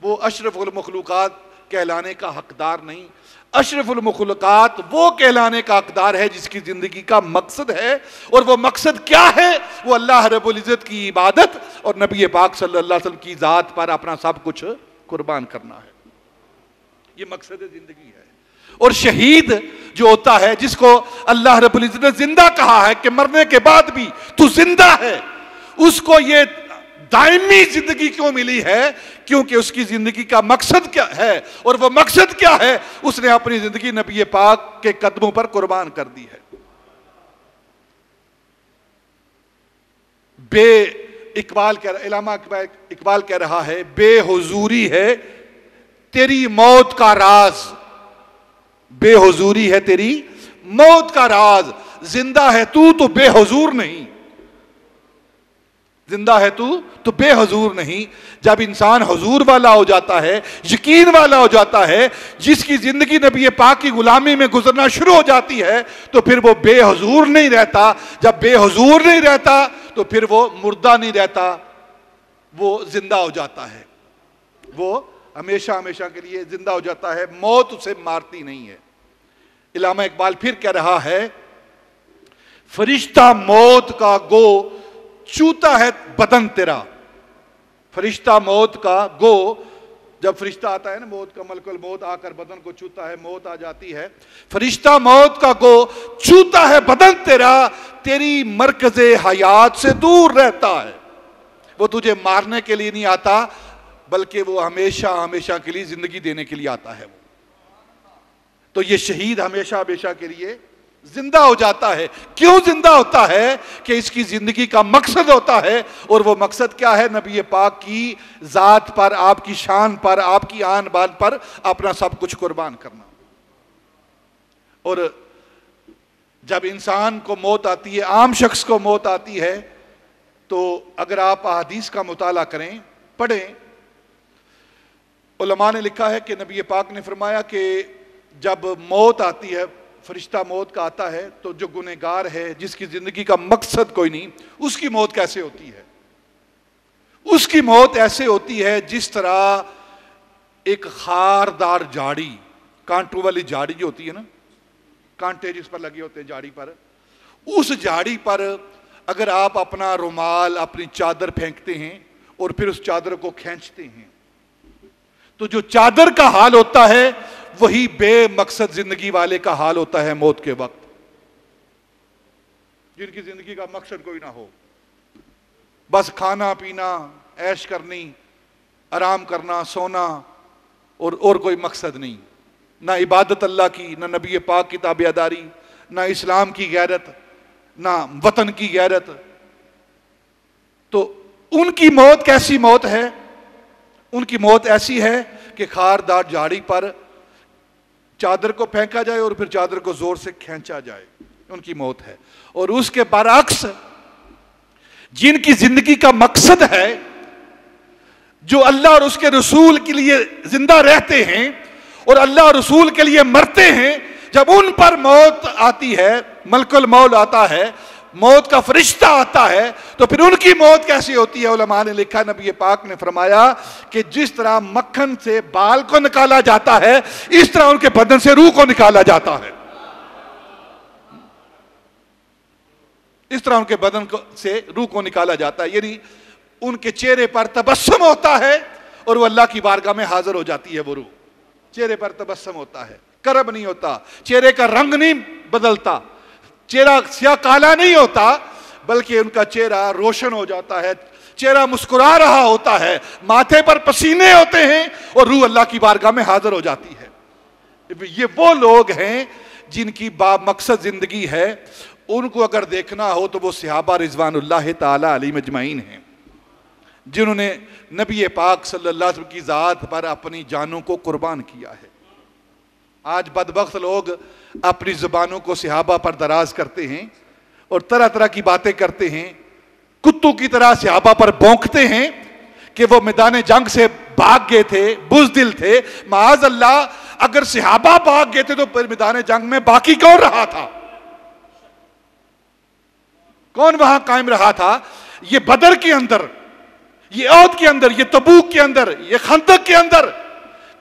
Speaker 1: وہ اشرف المخلوقات کہلانے کا حقدار نہیں. اشرف المخلوقات وہ کہلانے کا حقدار ہے جس کی زندگی کا مقصد ہے, اور وہ مقصد کیا ہے؟ وہ اللہ رب العزت کی عبادت اور نبی پاک صلی اللہ علیہ وسلم کی ذات پر اپنا سب کچھ قربان کرنا ہے. یہ مقصد زندگی ہے. اور شہید جو ہوتا ہے, جس کو اللہ رب العزت نے زندہ کہا ہے کہ مرنے کے بعد بھی تو زندہ ہے, اس کو یہ دائمی زندگی کیوں ملی ہے؟ کیونکہ اس کی زندگی کا مقصد کیا ہے, اور وہ مقصد کیا ہے؟ اس نے اپنی زندگی نبی پاک کے قدموں پر قربان کر دی ہے. علامہ اقبال کہہ رہا ہے, بے حضوری ہے تیری موت کا راز, بے حضوری ہے تیری موت کا راز. زندہ ہے تو بے حضور نہیں, زندہ ہے تو بے حضور نہیں. جب انسان حضور والا ہو جاتا ہے, یقین والا ہو جاتا ہے, جس کی زندگی نبی پاک کی غلامی میں گزرنا شروع ہو جاتی ہے, تو پھر وہ بے حضور نہیں رہتا. جب بے حضور نہیں رہتا تو پھر وہ مردہ نہیں رہتا, وہ زندہ ہو جاتا ہے. وہ ہمیشہ ہمیشہ کے لیے زندہ ہو جاتا ہے, موت اسے مارتی نہیں ہے. علامہ اقبال پھر کہہ رہا ہے, فرشتہ موت کا گو چوتا ہے بدن تیرا. فرشتہ موت کا گو, جب فرشتہ آتا ہے نا, موت کا ملک الموت آ کر بدن کو چوتا ہے, موت آ جاتی ہے. فرشتہ موت کا گو چوتا ہے بدن تیرا, تیری مرکز حیات سے دور رہتا ہے. وہ تجھے مارنے کے لیے نہیں آتا, بلکہ وہ ہمیشہ ہمیشہ کے لیے زندگی دینے کے لیے آتا ہے. تو یہ شہید ہمیشہ ہمیشہ کے لیے زندہ ہو جاتا ہے. کیوں زندہ ہوتا ہے؟ کہ اس کی زندگی کا مقصد ہوتا ہے, اور وہ مقصد کیا ہے؟ نبی پاک کی ذات پر, آپ کی شان پر, آپ کی آن بان پر اپنا سب کچھ قربان کرنا. اور جب انسان کو موت آتی ہے, عام شخص کو موت آتی ہے, تو اگر آپ احادیث کا مطالعہ کریں, پڑھیں, علماء نے لکھا ہے کہ نبی پاک نے فرمایا کہ جب موت آتی ہے، فرشتہ موت کا آتا ہے، تو جو گنہگار ہے، جس کی زندگی کا مقصد کوئی نہیں، اس کی موت کیسے ہوتی ہے؟ اس کی موت ایسے ہوتی ہے جس طرح ایک خاردار جھاڑی، کانٹوں والی جھاڑی جو ہوتی ہے نا، کانٹے جس پر لگے ہوتے ہیں جھاڑی پر، اس جھاڑی پر اگر آپ اپنا رومال، اپنی چادر پھینکتے ہیں اور پھر اس چادر کو کھینچتے ہیں، تو جو چادر کا حال ہوتا ہے وہی بے مقصد زندگی والے کا حال ہوتا ہے موت کے وقت، جن کی زندگی کا مقصد کوئی نہ ہو، بس کھانا پینا، عیش کرنی، آرام کرنا، سونا، اور کوئی مقصد نہیں، نہ عبادت اللہ کی، نہ نبی پاک کی تابعداری، نہ اسلام کی غیرت، نہ وطن کی غیرت. تو ان کی موت کیسی موت ہے؟ ان کی موت ایسی ہے کہ خاردار جھاڑی پر چادر کو پھینکا جائے اور پھر چادر کو زور سے کھینچا جائے، ان کی موت ہے. اور اس کے برعکس جن کی زندگی کا مقصد ہے، جو اللہ اور اس کے رسول کے لیے زندہ رہتے ہیں اور اللہ اور رسول کے لیے مرتے ہیں، جب ان پر موت آتی ہے، ملک الموت آتا ہے، موت کا فرشتہ آتا ہے، تو پھر ان کی موت کیسی ہوتی ہے؟ علماء نے لکھا، نبی پاک نے فرمایا کہ جس طرح مکھن سے بال کو نکالا جاتا ہے، اس طرح ان کے بدن سے روح کو نکالا جاتا ہے. اس طرح ان کے بدن سے روح کو نکالا جاتا ہے، یعنی ان کے چہرے پر تبسم ہوتا ہے اور وہ اللہ کی بارگاہ میں حاضر ہو جاتی ہے. وہ روح چہرے پر تبسم ہوتا ہے، کرب نہیں ہوتا، چہرے کا رنگ نہیں بدلتا، چہرہ سیاہ کالا نہیں ہوتا، بلکہ ان کا چہرہ روشن ہو جاتا ہے، چہرہ مسکرا رہا ہوتا ہے، ماتھے پر پسینے ہوتے ہیں اور روح اللہ کی بارگاہ میں حاضر ہو جاتی ہے. یہ وہ لوگ ہیں جن کی با مقصد زندگی ہے. ان کو اگر دیکھنا ہو تو وہ صحابہ رضوان اللہ تعالی علیہم اجمعین ہیں، جنہوں نے نبی پاک صلی اللہ علیہ وسلم کی ذات پر اپنی جانوں کو قربان کیا ہے. آج بدبخت لوگ اپنی زبانوں کو صحابہ پر دراز کرتے ہیں اور طرح طرح کی باتیں کرتے ہیں، کتوں کی طرح صحابہ پر بھونکتے ہیں کہ وہ میدان جنگ سے بھاگ گئے تھے، بزدل تھے. معاذ اللہ، اگر صحابہ بھاگ گئے تھے تو پھر میدان جنگ میں باقی کون رہا تھا؟ کون وہاں قائم رہا تھا؟ یہ بدر کے اندر، یہ احد کے اندر، یہ تبوک کے اندر، یہ خندق کے اندر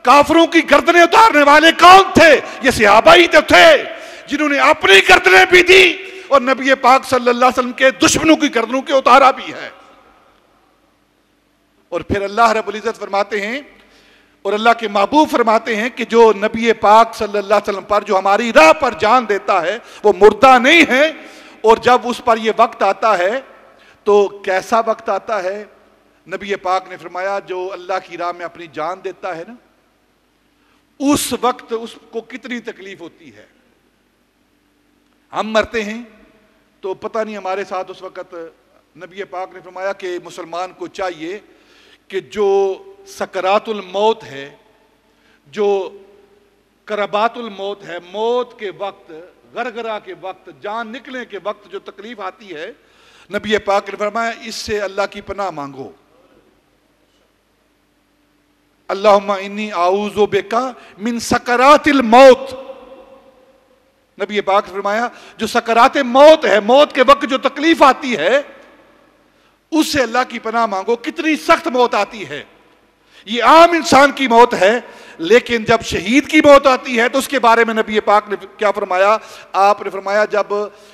Speaker 1: کافروں کی گردنیں اتارنے والے کون تھے؟ یہ صحابہ ہی تو تھے جنہوں نے اپنی گردنیں بھی دی اور نبی پاک صلی اللہ علیہ وسلم کے دشمنوں کی گردنوں کے اتارا بھی ہے. اور پھر اللہ رب العزت فرماتے ہیں اور اللہ کے محبوب فرماتے ہیں کہ جو نبی پاک صلی اللہ علیہ وسلم پر جو ہماری راہ پر جان دیتا ہے وہ مردہ نہیں ہے. اور جب اس پر یہ وقت آتا ہے تو کیسا وقت آتا ہے؟ نبی پاک نے فرمایا جو اللہ کی راہ میں اپنی جان دیتا ہے نا، اس وقت اس کو کتنی تکلیف ہوتی ہے. ہم مرتے ہیں تو پتہ نہیں ہمارے ساتھ اس وقت، نبی پاک نے فرمایا کہ مسلمان کو چاہیے کہ جو سکرات الموت ہے، جو کربات الموت ہے، موت کے وقت، غرغرہ کے وقت، جان نکلنے کے وقت جو تکلیف آتی ہے، نبی پاک نے فرمایا اس سے اللہ کی پناہ مانگو. اللہم انی اعوذ بک من سکرات الموت. نبی پاک نے فرمایا جو سکرات موت ہے، موت کے وقت جو تکلیف آتی ہے، اس سے اللہ کی پناہ مانگو. کتنی سخت موت آتی ہے. یہ عام انسان کی موت ہے، لیکن جب شہید کی موت آتی ہے تو اس کے بارے میں نبی پاک نے کیا فرمایا؟ آپ نے فرمایا جب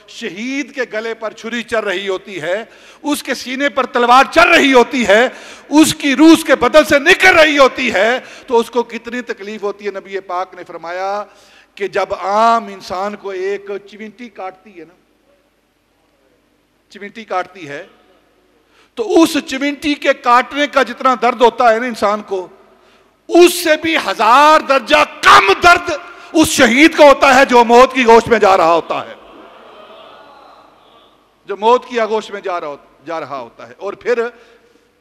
Speaker 1: شہید کے گلے پر چھری چل رہی ہوتی ہے، اس کے سینے پر تلوار چل رہی ہوتی ہے، اس کی روح اس کے بدن سے نکل رہی ہوتی ہے، تو اس کو کتنی تکلیف ہوتی ہے. نبی پاک نے فرمایا کہ جب عام انسان کو ایک چیونٹی کاٹتی ہے نا، چیونٹی کاٹتی ہے، تو اس چیونٹی کے کاٹنے کا جتنا درد ہوتا ہے نا انسان کو، اس سے بھی 1000 درجہ کم درد اس شہید کو ہوتا ہے جو موت کی گوشت میں جا رہا ہوتا ہے، جو موت کی آغوش میں جا رہا ہوتا ہے. اور پھر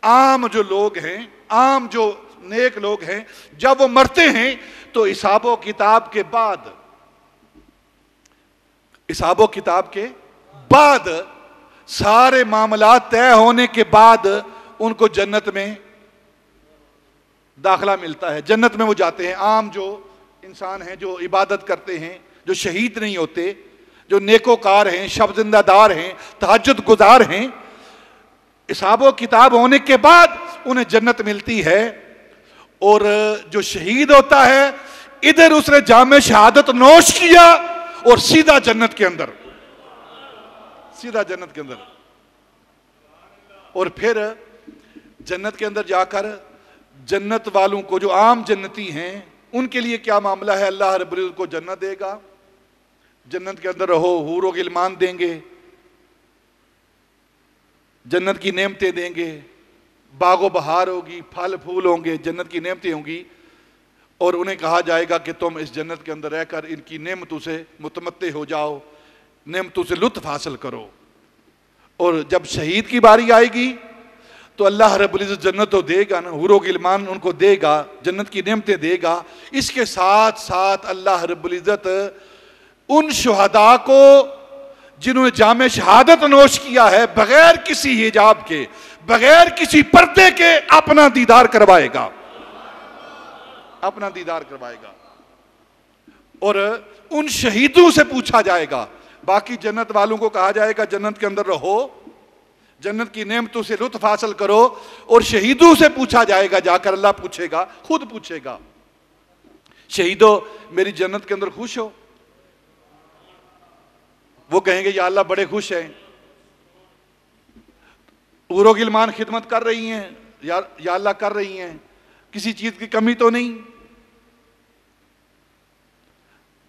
Speaker 1: عام جو لوگ ہیں، عام جو نیک لوگ ہیں، جب وہ مرتے ہیں تو حساب و کتاب کے بعد، حساب و کتاب کے بعد، سارے معاملات طے ہونے کے بعد ان کو جنت میں داخلہ ملتا ہے، جنت میں وہ جاتے ہیں۔ عام جو انسان ہیں جو عبادت کرتے ہیں، جو شہید نہیں ہوتے، جو نیکوکار ہیں، شب زندہ دار ہیں، تہجد گزار ہیں، حساب و کتاب ہونے کے بعد انہیں جنت ملتی ہے۔ اور جو شہید ہوتا ہے ادھر اس نے جام شہادت نوش کیا اور سیدھا جنت کے اندر، سیدھا جنت کے اندر۔ اور پھر جنت کے اندر جا کر جنت والوں کو، جو عام جنتی ہیں، ان کے لیے کیا معاملہ ہے؟ اللہ رب العزت کو جنت دے گا، جنت کے اندر رہو، حور و غلمان دیں گے، جنت کی نعمتیں دیں گے، باغ و بہار ہوگی، پھل پھول ہوں گے، جنت کی نعمتیں ہوں گی، اور انہیں کہا جائے گا کہ تم اس جنت کے اندر رہ کر ان کی نعمتوں سے متمتع ہو جاؤ، نعمتوں سے لطف حاصل کرو۔ اور جب شہید کی باری آئے گی تو اللہ رب العزت جنت تو دے گا نا، حور و غلمان ان کو دے گا، جنت کی نعمتیں دے گا، اس کے ساتھ ساتھ اللہ رب العزت ان شہداء کو جنہوں نے جام شہادت نوش کیا ہے بغیر کسی حجاب کے، بغیر کسی پردے کے، اپنا دیدار کروائے گا، اپنا دیدار کروائے گا۔ اور ان شہیدوں سے پوچھا جائے گا، باقی جنت والوں کو کہا جائے گا جنت کے اندر رہو، جنت کی نعمتوں سے لطف حاصل کرو، اور شہیدوں سے پوچھا جائے گا، جا کر اللہ پوچھے گا، خود پوچھے گا، شہیدو میری جنت کے اندر خوش ہو؟ وہ کہیں گے یا اللہ بڑے خوش ہیں، حور و غلمان خدمت کر رہی ہیں، یا اللہ کر رہی ہیں، کسی چیز کی کمی تو نہیں،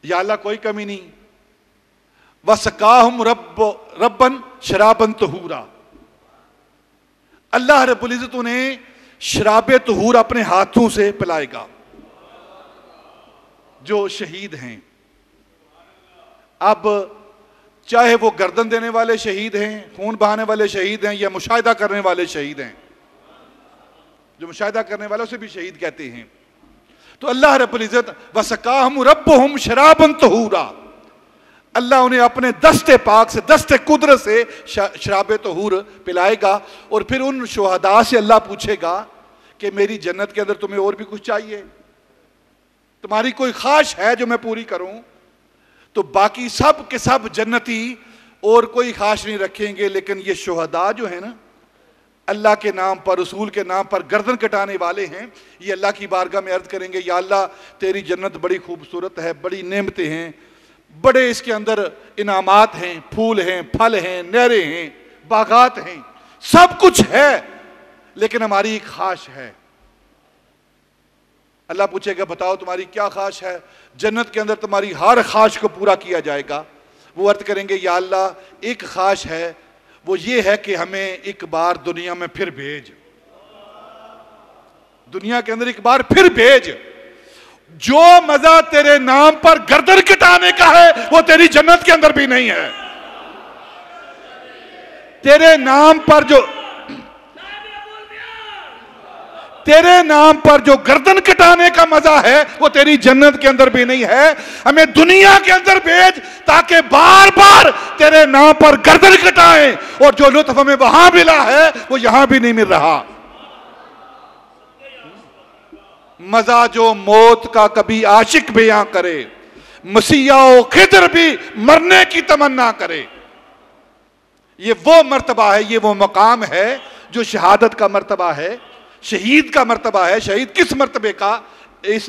Speaker 1: یا اللہ کوئی کمی نہیں۔ وَسَقَاهُمْ رَبًّا شَرَابًا طَهُورًا، اللہ رب العزت انہیں شراب طہور اپنے ہاتھوں سے پلائے گا، جو شہید ہیں۔ اب چاہے وہ گردن دینے والے شہید ہیں، خون بہانے والے شہید ہیں، یا مشاہدہ کرنے والے شہید ہیں، جو مشاہدہ کرنے والوں سے بھی شہید کہتے ہیں، تو اللہ رب العزت وَسَقَاهُمْ رَبُّهُمْ شَرَابًا طَهُورًا، اللہ انہیں اپنے دست پاک سے، دست قدرت سے شراب طہور پلائے گا۔ اور پھر ان شہداء سے اللہ پوچھے گا کہ میری جنت کے اندر تمہیں اور بھی کچھ چاہیے، تمہاری کوئی خواہش ہے جو میں پوری کروں؟ تو باقی سب کے سب جنتی اور کوئی خواہش نہیں رکھیں گے، لیکن یہ شہداء جو ہیں نا، اللہ کے نام پر، رسول کے نام پر گردن کٹانے والے ہیں، یہ اللہ کی بارگاہ میں عرض کریں گے یا اللہ تیری جنت بڑی خوبصورت ہے، بڑی نعمتیں ہیں، بڑے اس کے اندر انعامات ہیں، پھول ہیں، پھل ہیں، نہریں ہیں، باغات ہیں، سب کچھ ہے، لیکن ہماری ایک خواہش ہے۔ اللہ پوچھے گا بتاؤ تمہاری کیا خواہش ہے؟ جنت کے اندر تمہاری ہر خواہش کو پورا کیا جائے گا۔ وہ عرض کریں گے یا اللہ ایک خواہش ہے، وہ یہ ہے کہ ہمیں ایک بار دنیا میں پھر بھیج، دنیا کے اندر ایک بار پھر بھیج، جو مزہ تیرے نام پر گردن کٹانے کا ہے وہ تیری جنت کے اندر بھی نہیں ہے۔ تیرے نام پر جو گردن کٹانے کا مزہ ہے وہ تیری جنت کے اندر بھی نہیں ہے۔ ہمیں دنیا کے اندر بھیج تاکہ بار بار تیرے نام پر گردن کٹائیں، اور جو لطف ہمیں وہاں ملا ہے وہ یہاں بھی نہیں مل رہا۔ مزہ جو موت کا کبھی عاشق بیاں کرے، مسیح و خضر بھی مرنے کی تمنا کرے۔ یہ وہ مرتبہ ہے، یہ وہ مقام ہے جو شہادت کا مرتبہ ہے، شہید کا مرتبہ ہے۔ شہید کس مرتبے کا اس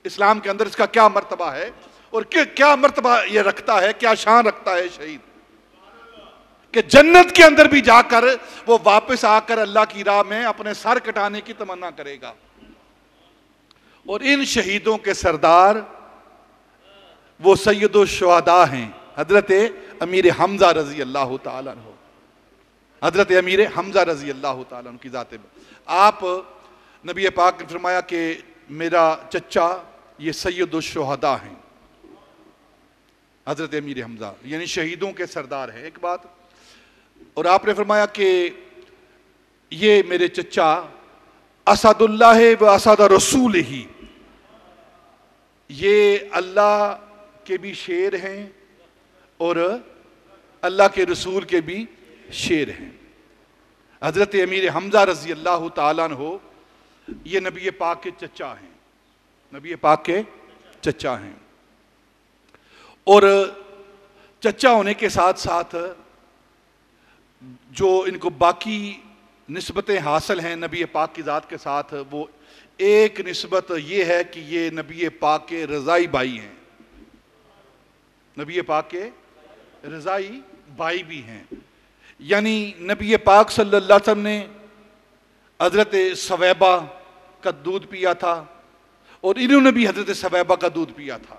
Speaker 1: اسلام کے اندر اس کا کیا مرتبہ ہے، اور کیا مرتبہ یہ رکھتا ہے، کیا شان رکھتا ہے شہید، کہ جنت کے اندر بھی جا کر وہ واپس آ کر اللہ کی راہ میں اپنے سر کٹانے کی تمنا کرے گا۔ اور ان شہیدوں کے سردار وہ سید الشہداء ہیں، حضرت امیر حمزہ رضی اللہ تعالیٰ عنہ، حضرت امیر حمزہ رضی اللہ تعالیٰ عنہ کی ذات میں۔ آپ نبی پاک نے فرمایا کہ میرا چچا یہ سید الشہداء ہیں، حضرت امیر حمزہ یعنی شہیدوں کے سردار ہیں، ایک بات۔ اور آپ نے فرمایا کہ یہ میرے چچا اسد اللہ و اسد رسول ہی، یہ اللہ کے بھی شیر ہیں اور اللہ کے رسول کے بھی شیر ہیں۔ حضرت امیر حمزہ رضی اللہ تعالیٰ عنہ یہ نبی پاک کے چچا ہیں، نبی پاک کے چچا ہیں، اور چچا ہونے کے ساتھ ساتھ جو ان کو باقی نسبتیں حاصل ہیں نبی پاک کی ذات کے ساتھ، وہ ایک نسبت یہ ہے کہ یہ نبی پاک کے رضائی بھائی ہیں، نبی پاک کے رضائی بھائی بھی ہیں۔ یعنی نبی پاک صلی اللہ علیہ وسلم نے حضرت ثویبہ کا دودھ پیا تھا اور انہوں نے بھی حضرت ثویبہ کا دودھ پیا تھا۔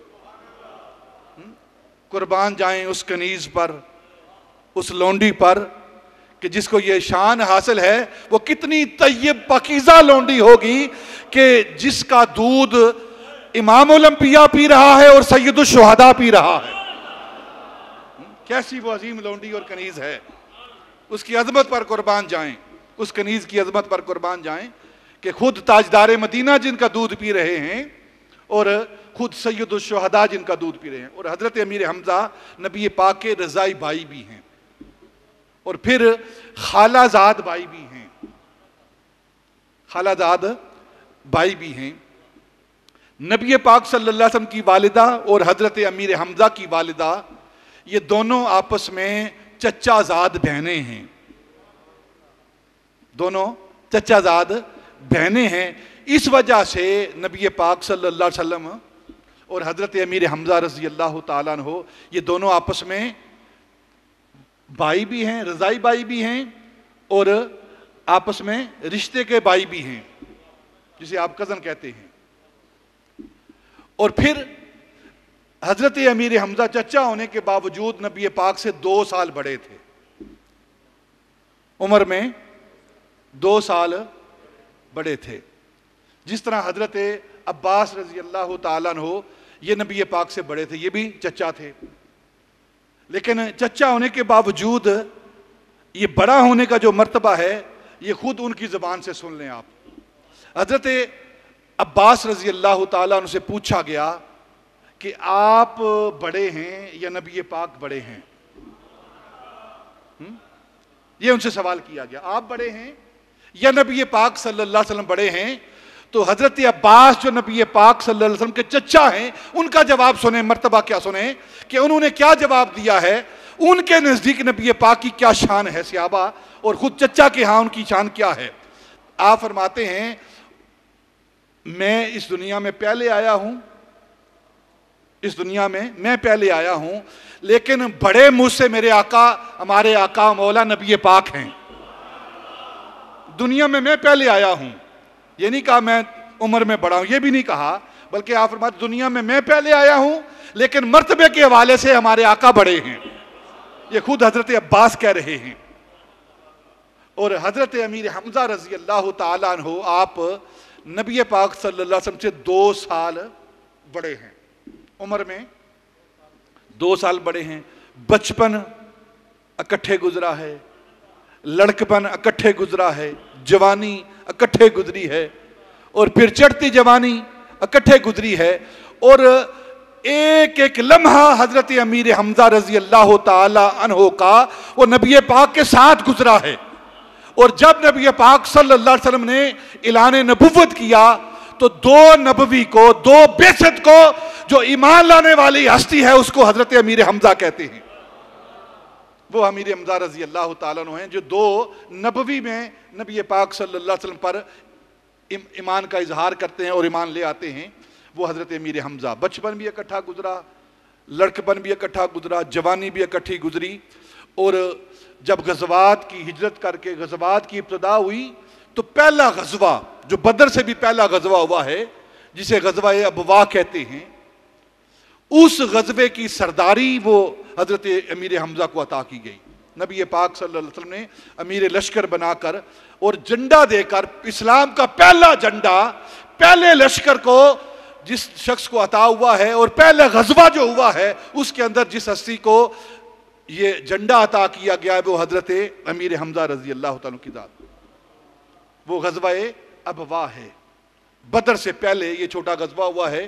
Speaker 1: قربان جائیں اس کنیز پر، اس لونڈی پر کہ جس کو یہ شان حاصل ہے، وہ کتنی طیب پاکیزہ لونڈی ہوگی کہ جس کا دودھ امام الانبیاء پی رہا ہے اور سید الشہداء پی رہا ہے۔ کیسی وہ عظیم لونڈی اور کنیز ہے، اس کی عظمت پر قربان جائیں، اس کنیز کی عظمت پر قربان جائیں کہ خود تاجدار مدینہ جن کا دودھ پی رہے ہیں اور خود سید الشہداء جن کا دودھ پی رہے ہیں، اور حضرت امیر حمزہ نبی پاک کے رضائی بھائی بھی ہیں، اور پھر خالہ زاد بھائی بھی ہیں، خالہ زاد بھائی بھی ہیں۔ نبی پاک صلی اللہ علیہ وسلم کی والدہ اور حضرت امیر حمزہ کی والدہ، یہ دونوں آپس میں چچا زاد بہنیں ہیں، دونوں چچا زاد بہنیں ہیں۔ اس وجہ سے نبی پاک صلی اللہ علیہ وسلم اور حضرت امیر حمزہ رضی اللہ تعالیٰ عنہ یہ دونوں آپس میں بھائی بھی ہیں، رضائی بھائی بھی ہیں، اور آپس میں رشتے کے بھائی بھی ہیں، جسے آپ کزن کہتے ہیں۔ اور پھر حضرت امیر حمزہ چچا ہونے کے باوجود نبی پاک سے 2 سال بڑے تھے، عمر میں 2 سال بڑے تھے۔ جس طرح حضرت عباس رضی اللہ تعالیٰ عنہ یہ نبی پاک سے بڑے تھے، یہ بھی چچا تھے، لیکن چچا ہونے کے باوجود یہ بڑا ہونے کا جو مرتبہ ہے یہ خود ان کی زبان سے سن لیں آپ۔ حضرت عباس رضی اللہ تعالیٰ عنہ سے پوچھا گیا کہ آپ بڑے ہیں یا نبی پاک بڑے ہیں؟ یہ ان سے سوال کیا گیا، آپ بڑے ہیں یا نبی پاک صلی اللہ علیہ وسلم بڑے ہیں؟ تو حضرت عباس جو نبی پاک صلی اللہ علیہ وسلم کے چچا ہیں، ان کا جواب سنیں، مرتبہ کیا سنیں کہ انہوں نے کیا جواب دیا ہے، ان کے نزدیک نبی پاک کی کیا شان ہے صحابہ، اور خود چچا کے ہاں ان کی شان کیا ہے۔ آپ فرماتے ہیں میں اس دنیا میں پہلے آیا ہوں، اس دنیا میں میں پہلے آیا ہوں، لیکن بڑے مجھ سے میرے آقا، ہمارے آقا مولا نبی پاک ہیں۔ دنیا میں پہلے آیا ہوں، یہ نہیں کہا میں عمر میں بڑا ہوں، یہ بھی نہیں کہا، بلکہ آپ فرماتے دنیا میں پہلے آیا ہوں لیکن مرتبے کے حوالے سے ہمارے آقا بڑے ہیں، یہ خود حضرت عباس کہہ رہے ہیں۔ اور حضرت امیر حمزہ رضی اللہ تعالیٰ عنہ آپ نبی پاک صلی اللہ علیہ وسلم سے 2 سال بڑے ہیں، عمر میں 2 سال بڑے ہیں۔ بچپن اکٹھے گزرا ہے، لڑکپن اکٹھے گزرا ہے، جوانی اکٹھے گزری ہے، اور پھر چڑھتی جوانی اکٹھے گزری ہے، اور ایک ایک لمحہ حضرت امیر حمزہ رضی اللہ تعالی عنہ کا وہ نبی پاک کے ساتھ گزرا ہے۔ اور جب نبی پاک صلی اللہ علیہ وسلم نے اعلان نبوت کیا تو 2 نبوی کو، 2 بعثت کو جو ایمان لانے والی ہستی ہے اس کو حضرت امیر حمزہ کہتے ہیں۔ وہ امیر حمزہ رضی اللہ تعالیٰ عنہ ہیں جو 2 نبوی میں نبی پاک صلی اللہ علیہ وسلم پر ایمان کا اظہار کرتے ہیں اور ایمان لے آتے ہیں، وہ حضرت امیر حمزہ۔ بچپن بھی اکٹھا گزرا، لڑکپن بھی اکٹھا گزرا، جوانی بھی اکٹھی گزری، اور جب غزوات کی ہجرت کر کے غزوات کی ابتدا ہوئی تو پہلا غزوہ جو بدر سے بھی پہلا غزوہ ہوا ہے، جسے غزوہ ابواء کہتے ہیں، اس غزوے کی سرداری وہ حضرت امیر حمزہ کو عطا کی گئی۔ نبی پاک صلی اللہ علیہ وسلم نے امیر لشکر بنا کر اور جھنڈا دے کر، اسلام کا پہلا جھنڈا پہلے لشکر کو جس شخص کو عطا ہوا ہے، اور پہلا غزوہ جو ہوا ہے اس کے اندر جس ہستی کو یہ جھنڈا عطا کیا گیا ہے وہ حضرت امیر حمزہ رضی اللہ تعالیٰ کی ذات۔ وہ غزوہ ابواء ہے، بدر سے پہلے یہ چھوٹا غزوہ ہوا ہے،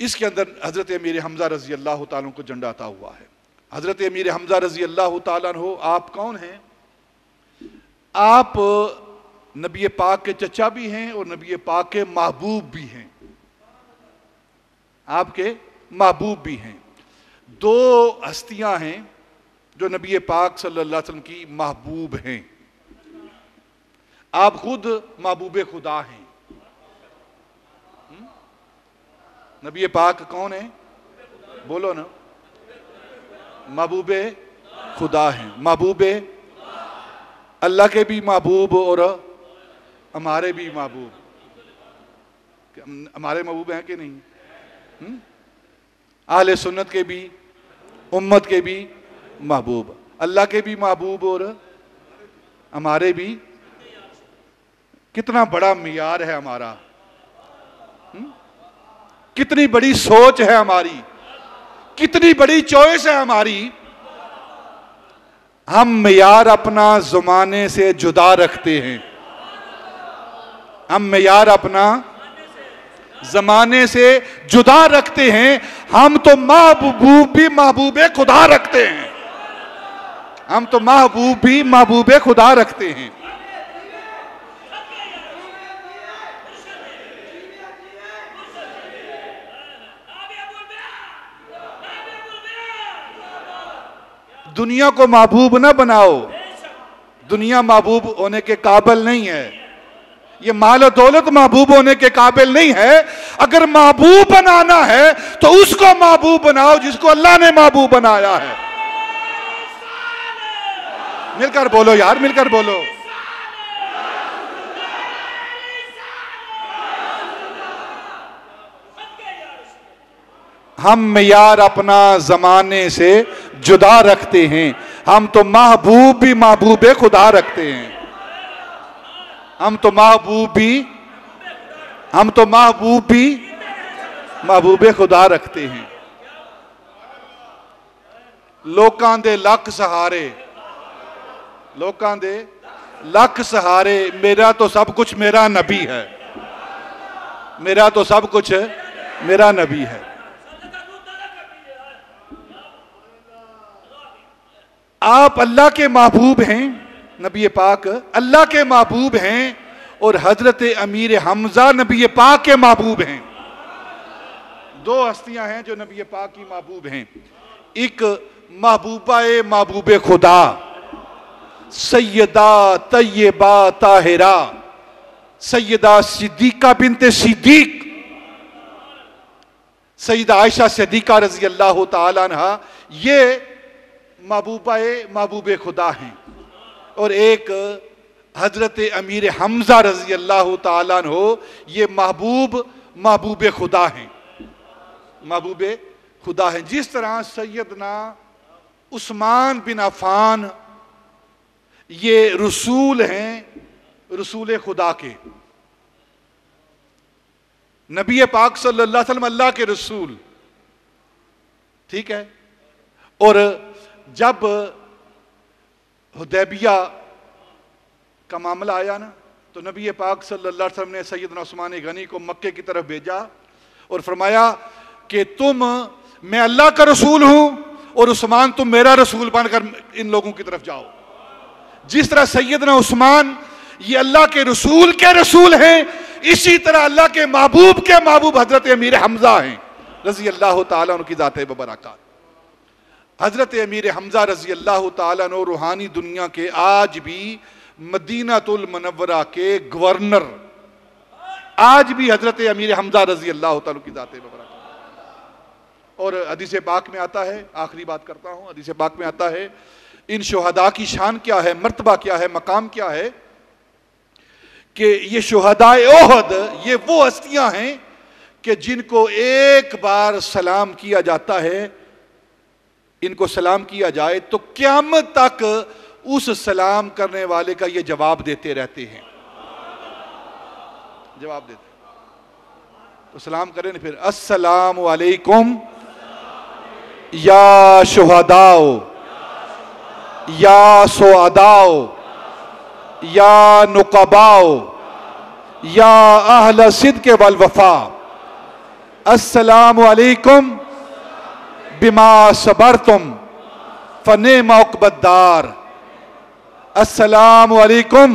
Speaker 1: اس کے اندر حضرت امیر حمزہ رضی اللہ تعالیٰ کو جھنڈا عطا ہوا ہے۔ حضرت امیر حمزہ رضی اللہ تعالیٰ عنہ آپ کون ہیں؟ آپ نبی پاک کے چچا بھی ہیں اور نبی پاک کے محبوب بھی ہیں، آپ کے محبوب بھی ہیں۔ دو ہستیاں ہیں جو نبی پاک صلی اللہ علیہ وسلم کی محبوب ہیں۔ آپ خود محبوب خدا ہیں۔ نبی پاک کون ہیں؟ بولو نا، محبوب خدا ہیں، محبوب اللہ کے بھی محبوب اور ہمارے بھی محبوب۔ ہمارے محبوب ہیں کہ نہیں؟ اہل سنت کے بھی، امت کے بھی محبوب، اللہ کے بھی محبوب اور ہمارے بھی۔ کتنا بڑا معیار ہے ہمارا، کتنی بڑی سوچ ہے ہماری، کتنی بڑی چوائس ہے ہماری۔ ہم معیار اپنا زمانے سے جدا رکھتے ہیں، ہم معیار اپنا زمانے سے جدا رکھتے ہیں۔ ہم تو محبوب بھی محبوب خدا رکھتے ہیں، ہم تو محبوب بھی محبوب خدا رکھتے ہیں۔ دنیا کو محبوب نہ بناؤ، دنیا محبوب ہونے کے قابل نہیں ہے، یہ مال و دولت محبوب ہونے کے قابل نہیں ہے۔ اگر محبوب بنانا ہے تو اس کو محبوب بناؤ جس کو اللہ نے محبوب بنایا ہے۔ مل کر بولو یار، مل کر بولو۔ ہم معیار اپنا زمانے سے جدا رکھتے ہیں، ہم تو محبوب بھی محبوب خدا رکھتے ہیں، ہم تو محبوب بھی محبوب خدا رکھتے ہیں۔ لوکاں دے لکھ سہارے، لوکاں دے لکھ سہارے، میرا تو سب کچھ میرا نبی ہے، میرا تو سب کچھ میرا نبی ہے۔ آپ اللہ کے محبوب ہیں، نبی پاک اللہ کے محبوب ہیں، اور حضرت امیر حمزہ نبی پاک کے محبوب ہیں۔ دو ہستیاں ہیں جو نبی پاک کی محبوب ہیں۔ ایک محبوبہ محبوب خدا سیدہ طیبہ طاہرہ سیدہ صدیقہ بنت صدیق، سیدہ عائشہ صدیقہ رضی اللہ تعالی عنہ، یہ محبوبہ محبوب خدا ہیں۔ اور ایک حضرت امیر حمزہ رضی اللہ تعالیٰ عنہ، یہ محبوب خدا ہیں، محبوب خدا ہیں۔ جس طرح سیدنا عثمان بن عفان یہ رسول ہیں، رسول خدا کے، نبی پاک صلی اللہ علیہ وسلم اللہ کے رسول، ٹھیک ہے۔ اور جب حدیبیہ کا معاملہ آیا نا، تو نبی پاک صلی اللہ علیہ وسلم نے سیدنا عثمان غنی کو مکے کی طرف بھیجا اور فرمایا کہ میں اللہ کا رسول ہوں اور عثمان تم میرا رسول بن کر ان لوگوں کی طرف جاؤ۔ جس طرح سیدنا عثمان یہ اللہ کے رسول ہیں، اسی طرح اللہ کے محبوب حضرت امیر حمزہ ہیں رضی اللہ تعالیٰ عنہ کی ذات ببرکات۔ حضرت امیر حمزہ رضی اللہ تعالیٰ عنہ روحانی دنیا کے آج بھی مدینہ المنورہ کے گورنر، آج بھی حضرت امیر حمزہ رضی اللہ تعالیٰ کی ذات ببرکات۔ اور حدیث پاک میں آتا ہے، آخری بات کرتا ہوں، حدیث پاک میں آتا ہے ان شہداء کی شان کیا ہے، مرتبہ کیا ہے، مقام کیا ہے، کہ یہ شہداء احد یہ وہ ہستیاں ہیں کہ جن کو ایک بار سلام کیا جاتا ہے، ان کو سلام کیا جائے تو قیامت تک اس سلام کرنے والے کا یہ جواب دیتے رہتے ہیں، جواب دیتے ہیں۔ تو سلام کریں پھر، السلام علیکم یا شہداء یا سعداء یا نقباء یا اہل صدق والوفا، السلام علیکم بما صبرتم فنعم عقبى الدار، السلام علیکم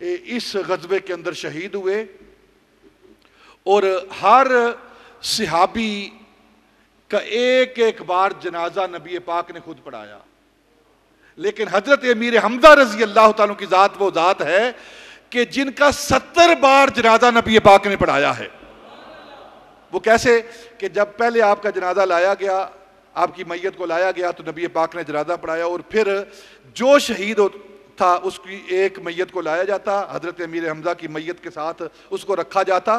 Speaker 1: اس غزوے کے اندر شہید ہوئے، اور ہر صحابی کا ایک ایک بار جنازہ نبی پاک نے خود پڑھایا، لیکن حضرت امیر حمزہ رضی اللہ تعالیٰ کی ذات وہ ذات ہے کہ جن کا 70 بار جنازہ نبی پاک نے پڑھایا ہے۔ وہ کیسے کہ جب پہلے آپ کا جنازہ لایا گیا، آپ کی میت کو لایا گیا تو نبی پاک نے جنازہ پڑھایا، اور پھر جو شہید تھا اس کی ایک میت کو لایا جاتا، حضرت امیر حمزہ کی میت کے ساتھ اس کو رکھا جاتا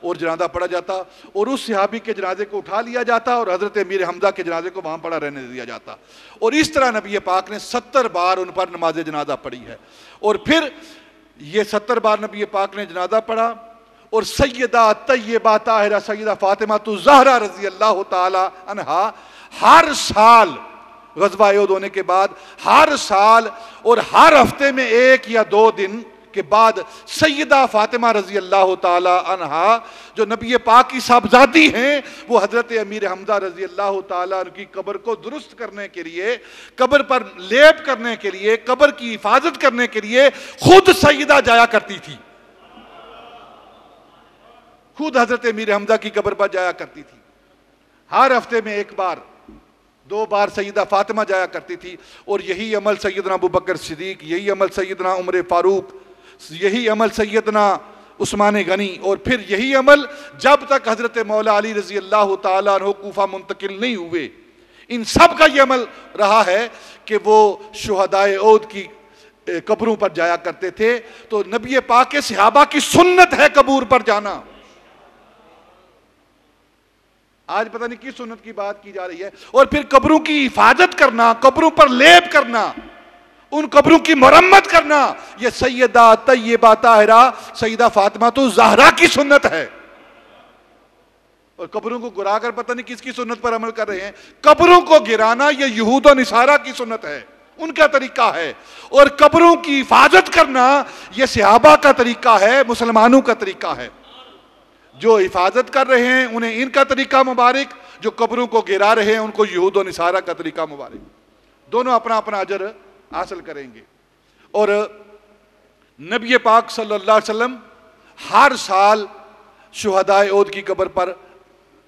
Speaker 1: اور جنازہ پڑھا جاتا، اور اس صحابی کے جنازے کو اٹھا لیا جاتا اور حضرت امیر حمزہ کے جنازے کو وہاں پڑا رہنے دیا جاتا، اور اس طرح نبی پاک نے 70 بار ان پر نماز جنازہ پڑھی ہے۔ اور پھر یہ 70 بار نبی پاک نے جنازہ پڑھا، اور سیدہ طیبہ طاہرہ سیدہ فاطمہ الزہرا رضی اللہ تعالی عنہا ہر سال غزوہ احد ہونے کے بعد، ہر سال اور ہر ہفتے میں 1 یا 2 دن کے بعد سیدہ فاطمہ رضی اللہ تعالی عنہا جو نبی پاک کی صاحبزادی ہیں، وہ حضرت امیر حمزہ رضی اللہ تعالی عنہ کی قبر کو درست کرنے کے لیے، قبر پر لیپ کرنے کے لیے، قبر کی حفاظت کرنے کے لیے خود سیدہ جایا کرتی تھی، خود حضرت امیر حمزہ کی قبر پر جایا کرتی تھی۔ ہر ہفتے میں 1 بار 2 بار سیدہ فاطمہ جایا کرتی تھی، اور یہی عمل سیدنا ابوبکر صدیق، یہی عمل سیدنا عمر فاروق، یہی عمل سیدنا عثمان غنی، اور پھر یہی عمل جب تک حضرت مولا علی رضی اللہ تعالیٰ عنہ کوفہ منتقل نہیں ہوئے، ان سب کا یہ عمل رہا ہے کہ وہ شہدائے احد کی قبروں پر جایا کرتے تھے۔ تو نبی پاک کے صحابہ کی سنت ہے قبور پر جانا۔ آج پتہ نہیں کس سنت کی بات کی جا رہی ہے۔ اور پھر قبروں کی حفاظت کرنا، قبروں پر لیپ کرنا، ان قبروں کی مرمت کرنا، یہ سیدہ طیبہ طاہرہ سیدہ فاطمہ الزہرا کی سنت ہے۔ اور قبروں کو گرا کر پتہ نہیں کس کی سنت پر عمل کر رہے ہیں۔ قبروں کو گرانا یہ یہود و نصارہ کی سنت ہے، ان کا طریقہ ہے، اور قبروں کی حفاظت کرنا یہ صحابہ کا طریقہ ہے، مسلمانوں کا طریقہ ہے۔ جو حفاظت کر رہے ہیں انہیں ان کا طریقہ مبارک، جو قبروں کو گرا رہے ہیں ان کو یہود و نصارہ کا طریقہ مبارک۔ دونوں اپنا اپنا اجر حاصل کریں گے۔ اور نبی پاک صلی اللہ علیہ وسلم ہر سال شہدائے احد کی قبر پر،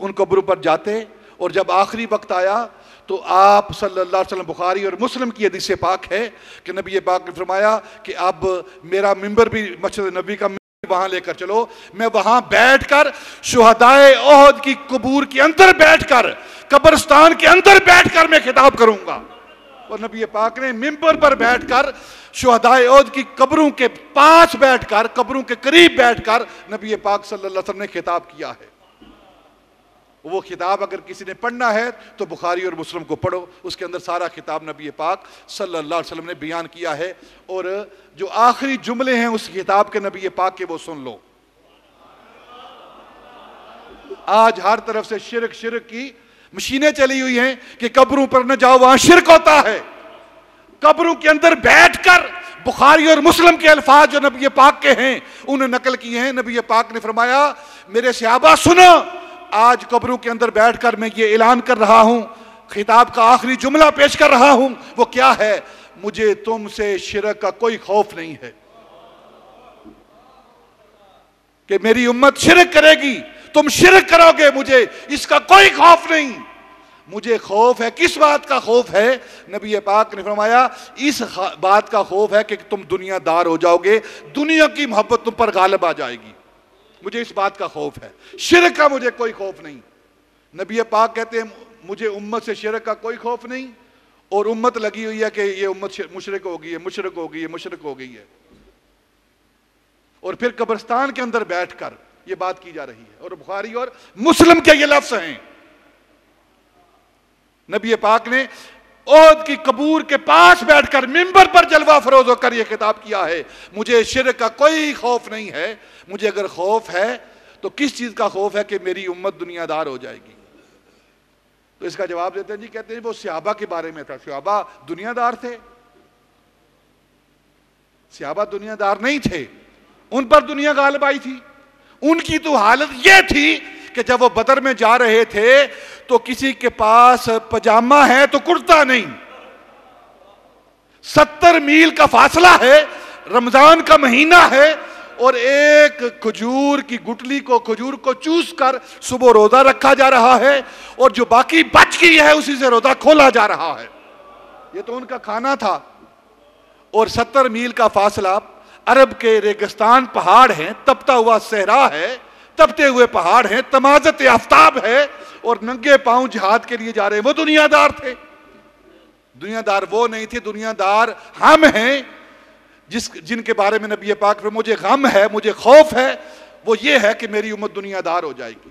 Speaker 1: ان قبروں پر جاتے، اور جب آخری وقت آیا تو آپ صلی اللہ علیہ وسلم، بخاری اور مسلم کی حدیث پاک ہے کہ نبی پاک نے فرمایا کہ اب میرا ممبر بھی مسجد نبی کا وہاں لے کر چلو، میں وہاں بیٹھ کر شہدائے احد کی قبور کے اندر بیٹھ کر، قبرستان کے اندر بیٹھ کر میں خطاب کروں گا۔ اور نبی پاک نے ممبر پر بیٹھ کر شہدائے احد کی قبروں کے پاس بیٹھ کر، قبروں کے قریب بیٹھ کر نبی پاک صلی اللہ علیہ وسلم نے خطاب کیا ہے۔ وہ خطاب اگر کسی نے پڑھنا ہے تو بخاری اور مسلم کو پڑھو، اس کے اندر سارا خطاب نبی پاک صلی اللہ علیہ وسلم نے بیان کیا ہے، اور جو آخری جملے ہیں اس خطاب کے نبی پاک کے وہ سن لو۔ آج ہر طرف سے شرک کی مشینیں چلی ہوئی ہیں کہ قبروں پر نہ جاؤ، وہاں شرک ہوتا ہے۔ قبروں کے اندر بیٹھ کر بخاری اور مسلم کے الفاظ جو نبی پاک کے ہیں انہیں نقل کیے ہیں۔ نبی پاک نے فرمایا، میرے صحابہ سنو، آج قبروں کے اندر بیٹھ کر میں یہ اعلان کر رہا ہوں، خطاب کا آخری جملہ پیش کر رہا ہوں، وہ کیا ہے؟ مجھے تم سے شرک کا کوئی خوف نہیں ہے کہ میری امت شرک کرے گی، تم شرک کرو گے، مجھے اس کا کوئی خوف نہیں۔ مجھے خوف ہے، کس بات کا خوف ہے؟ نبی پاک نے فرمایا اس بات کا خوف ہے کہ تم دنیا دار ہو جاؤ گے، دنیا کی محبت تم پر غالب آ جائے گی، مجھے اس بات کا خوف ہے، شرک کا مجھے کوئی خوف نہیں۔ نبی پاک کہتے ہیں مجھے امت سے شرک کا کوئی خوف نہیں، اور امت لگی ہوئی ہے کہ یہ امت مشرک ہو گئی ہے، مشرک ہو گئی ہے، مشرک ہو گئی ہے، اور پھر قبرستان کے اندر بیٹھ کر یہ بات کی جا رہی ہے۔ اور بخاری اور مسلم کے یہ لفظ ہیں، نبی پاک نے احد کی قبور کے پاس بیٹھ کر ممبر پر جلوہ افروز ہو کر یہ خطاب کیا ہے، مجھے شرک کا کوئی خوف نہیں ہے۔ مجھے اگر خوف ہے تو کس چیز کا خوف ہے؟ کہ میری امت دنیا دار ہو جائے گی۔ تو اس کا جواب دیتے ہیں جی، کہتے ہیں وہ صحابہ کے بارے میں تھا، صحابہ دنیا دار تھے؟ صحابہ دنیا دار نہیں تھے، ان پر دنیا غالب آئی تھی۔ ان کی تو حالت یہ تھی کہ جب وہ بدر میں جا رہے تھے تو کسی کے پاس پجامہ ہے تو کرتا نہیں، 70 میل کا فاصلہ ہے، رمضان کا مہینہ ہے اور ایک کھجور کی گٹلی کو کھجور کو چوس کر صبح روزہ رکھا جا رہا ہے اور جو باقی بچ گئی ہے اسی سے روزہ کھولا جا رہا ہے. یہ تو ان کا کھانا تھا. اور 70 میل کا فاصلہ، عرب کے ریگستان پہاڑ ہیں، تپتا ہوا صحرا ہے، تپتے ہوئے پہاڑ ہیں، تمازت آفتاب ہے، اور ننگے پاؤں جہاد کے لیے جا رہے ہیں. وہ دنیا دار تھے. دنیا دار وہ نہیں تھے، دنیا دار ہم ہیں جن کے بارے میں نبی پاک پر مجھے غم ہے، مجھے خوف ہے، وہ یہ ہے کہ میری امت دنیا دار ہو جائے گی.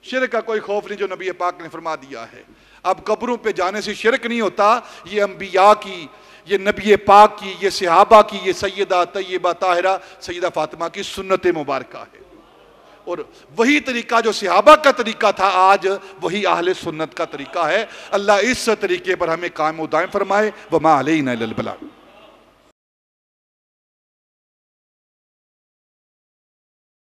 Speaker 1: شرک کا کوئی خوف نہیں جو نبی پاک نے فرما دیا ہے. اب قبروں پہ جانے سے شرک نہیں ہوتا. یہ انبیاء کی، یہ نبی پاک کی، یہ صحابہ کی، یہ سیدہ طیبہ طاہرہ سیدہ فاطمہ کی سنت مبارکہ ہے. اور وہی طریقہ جو صحابہ کا طریقہ تھا آج وہی اہل سنت کا طریقہ ہے. اللہ اس طریقے پر ہمیں قائم و دائم فرمائے. وما علینا الا البلاغ.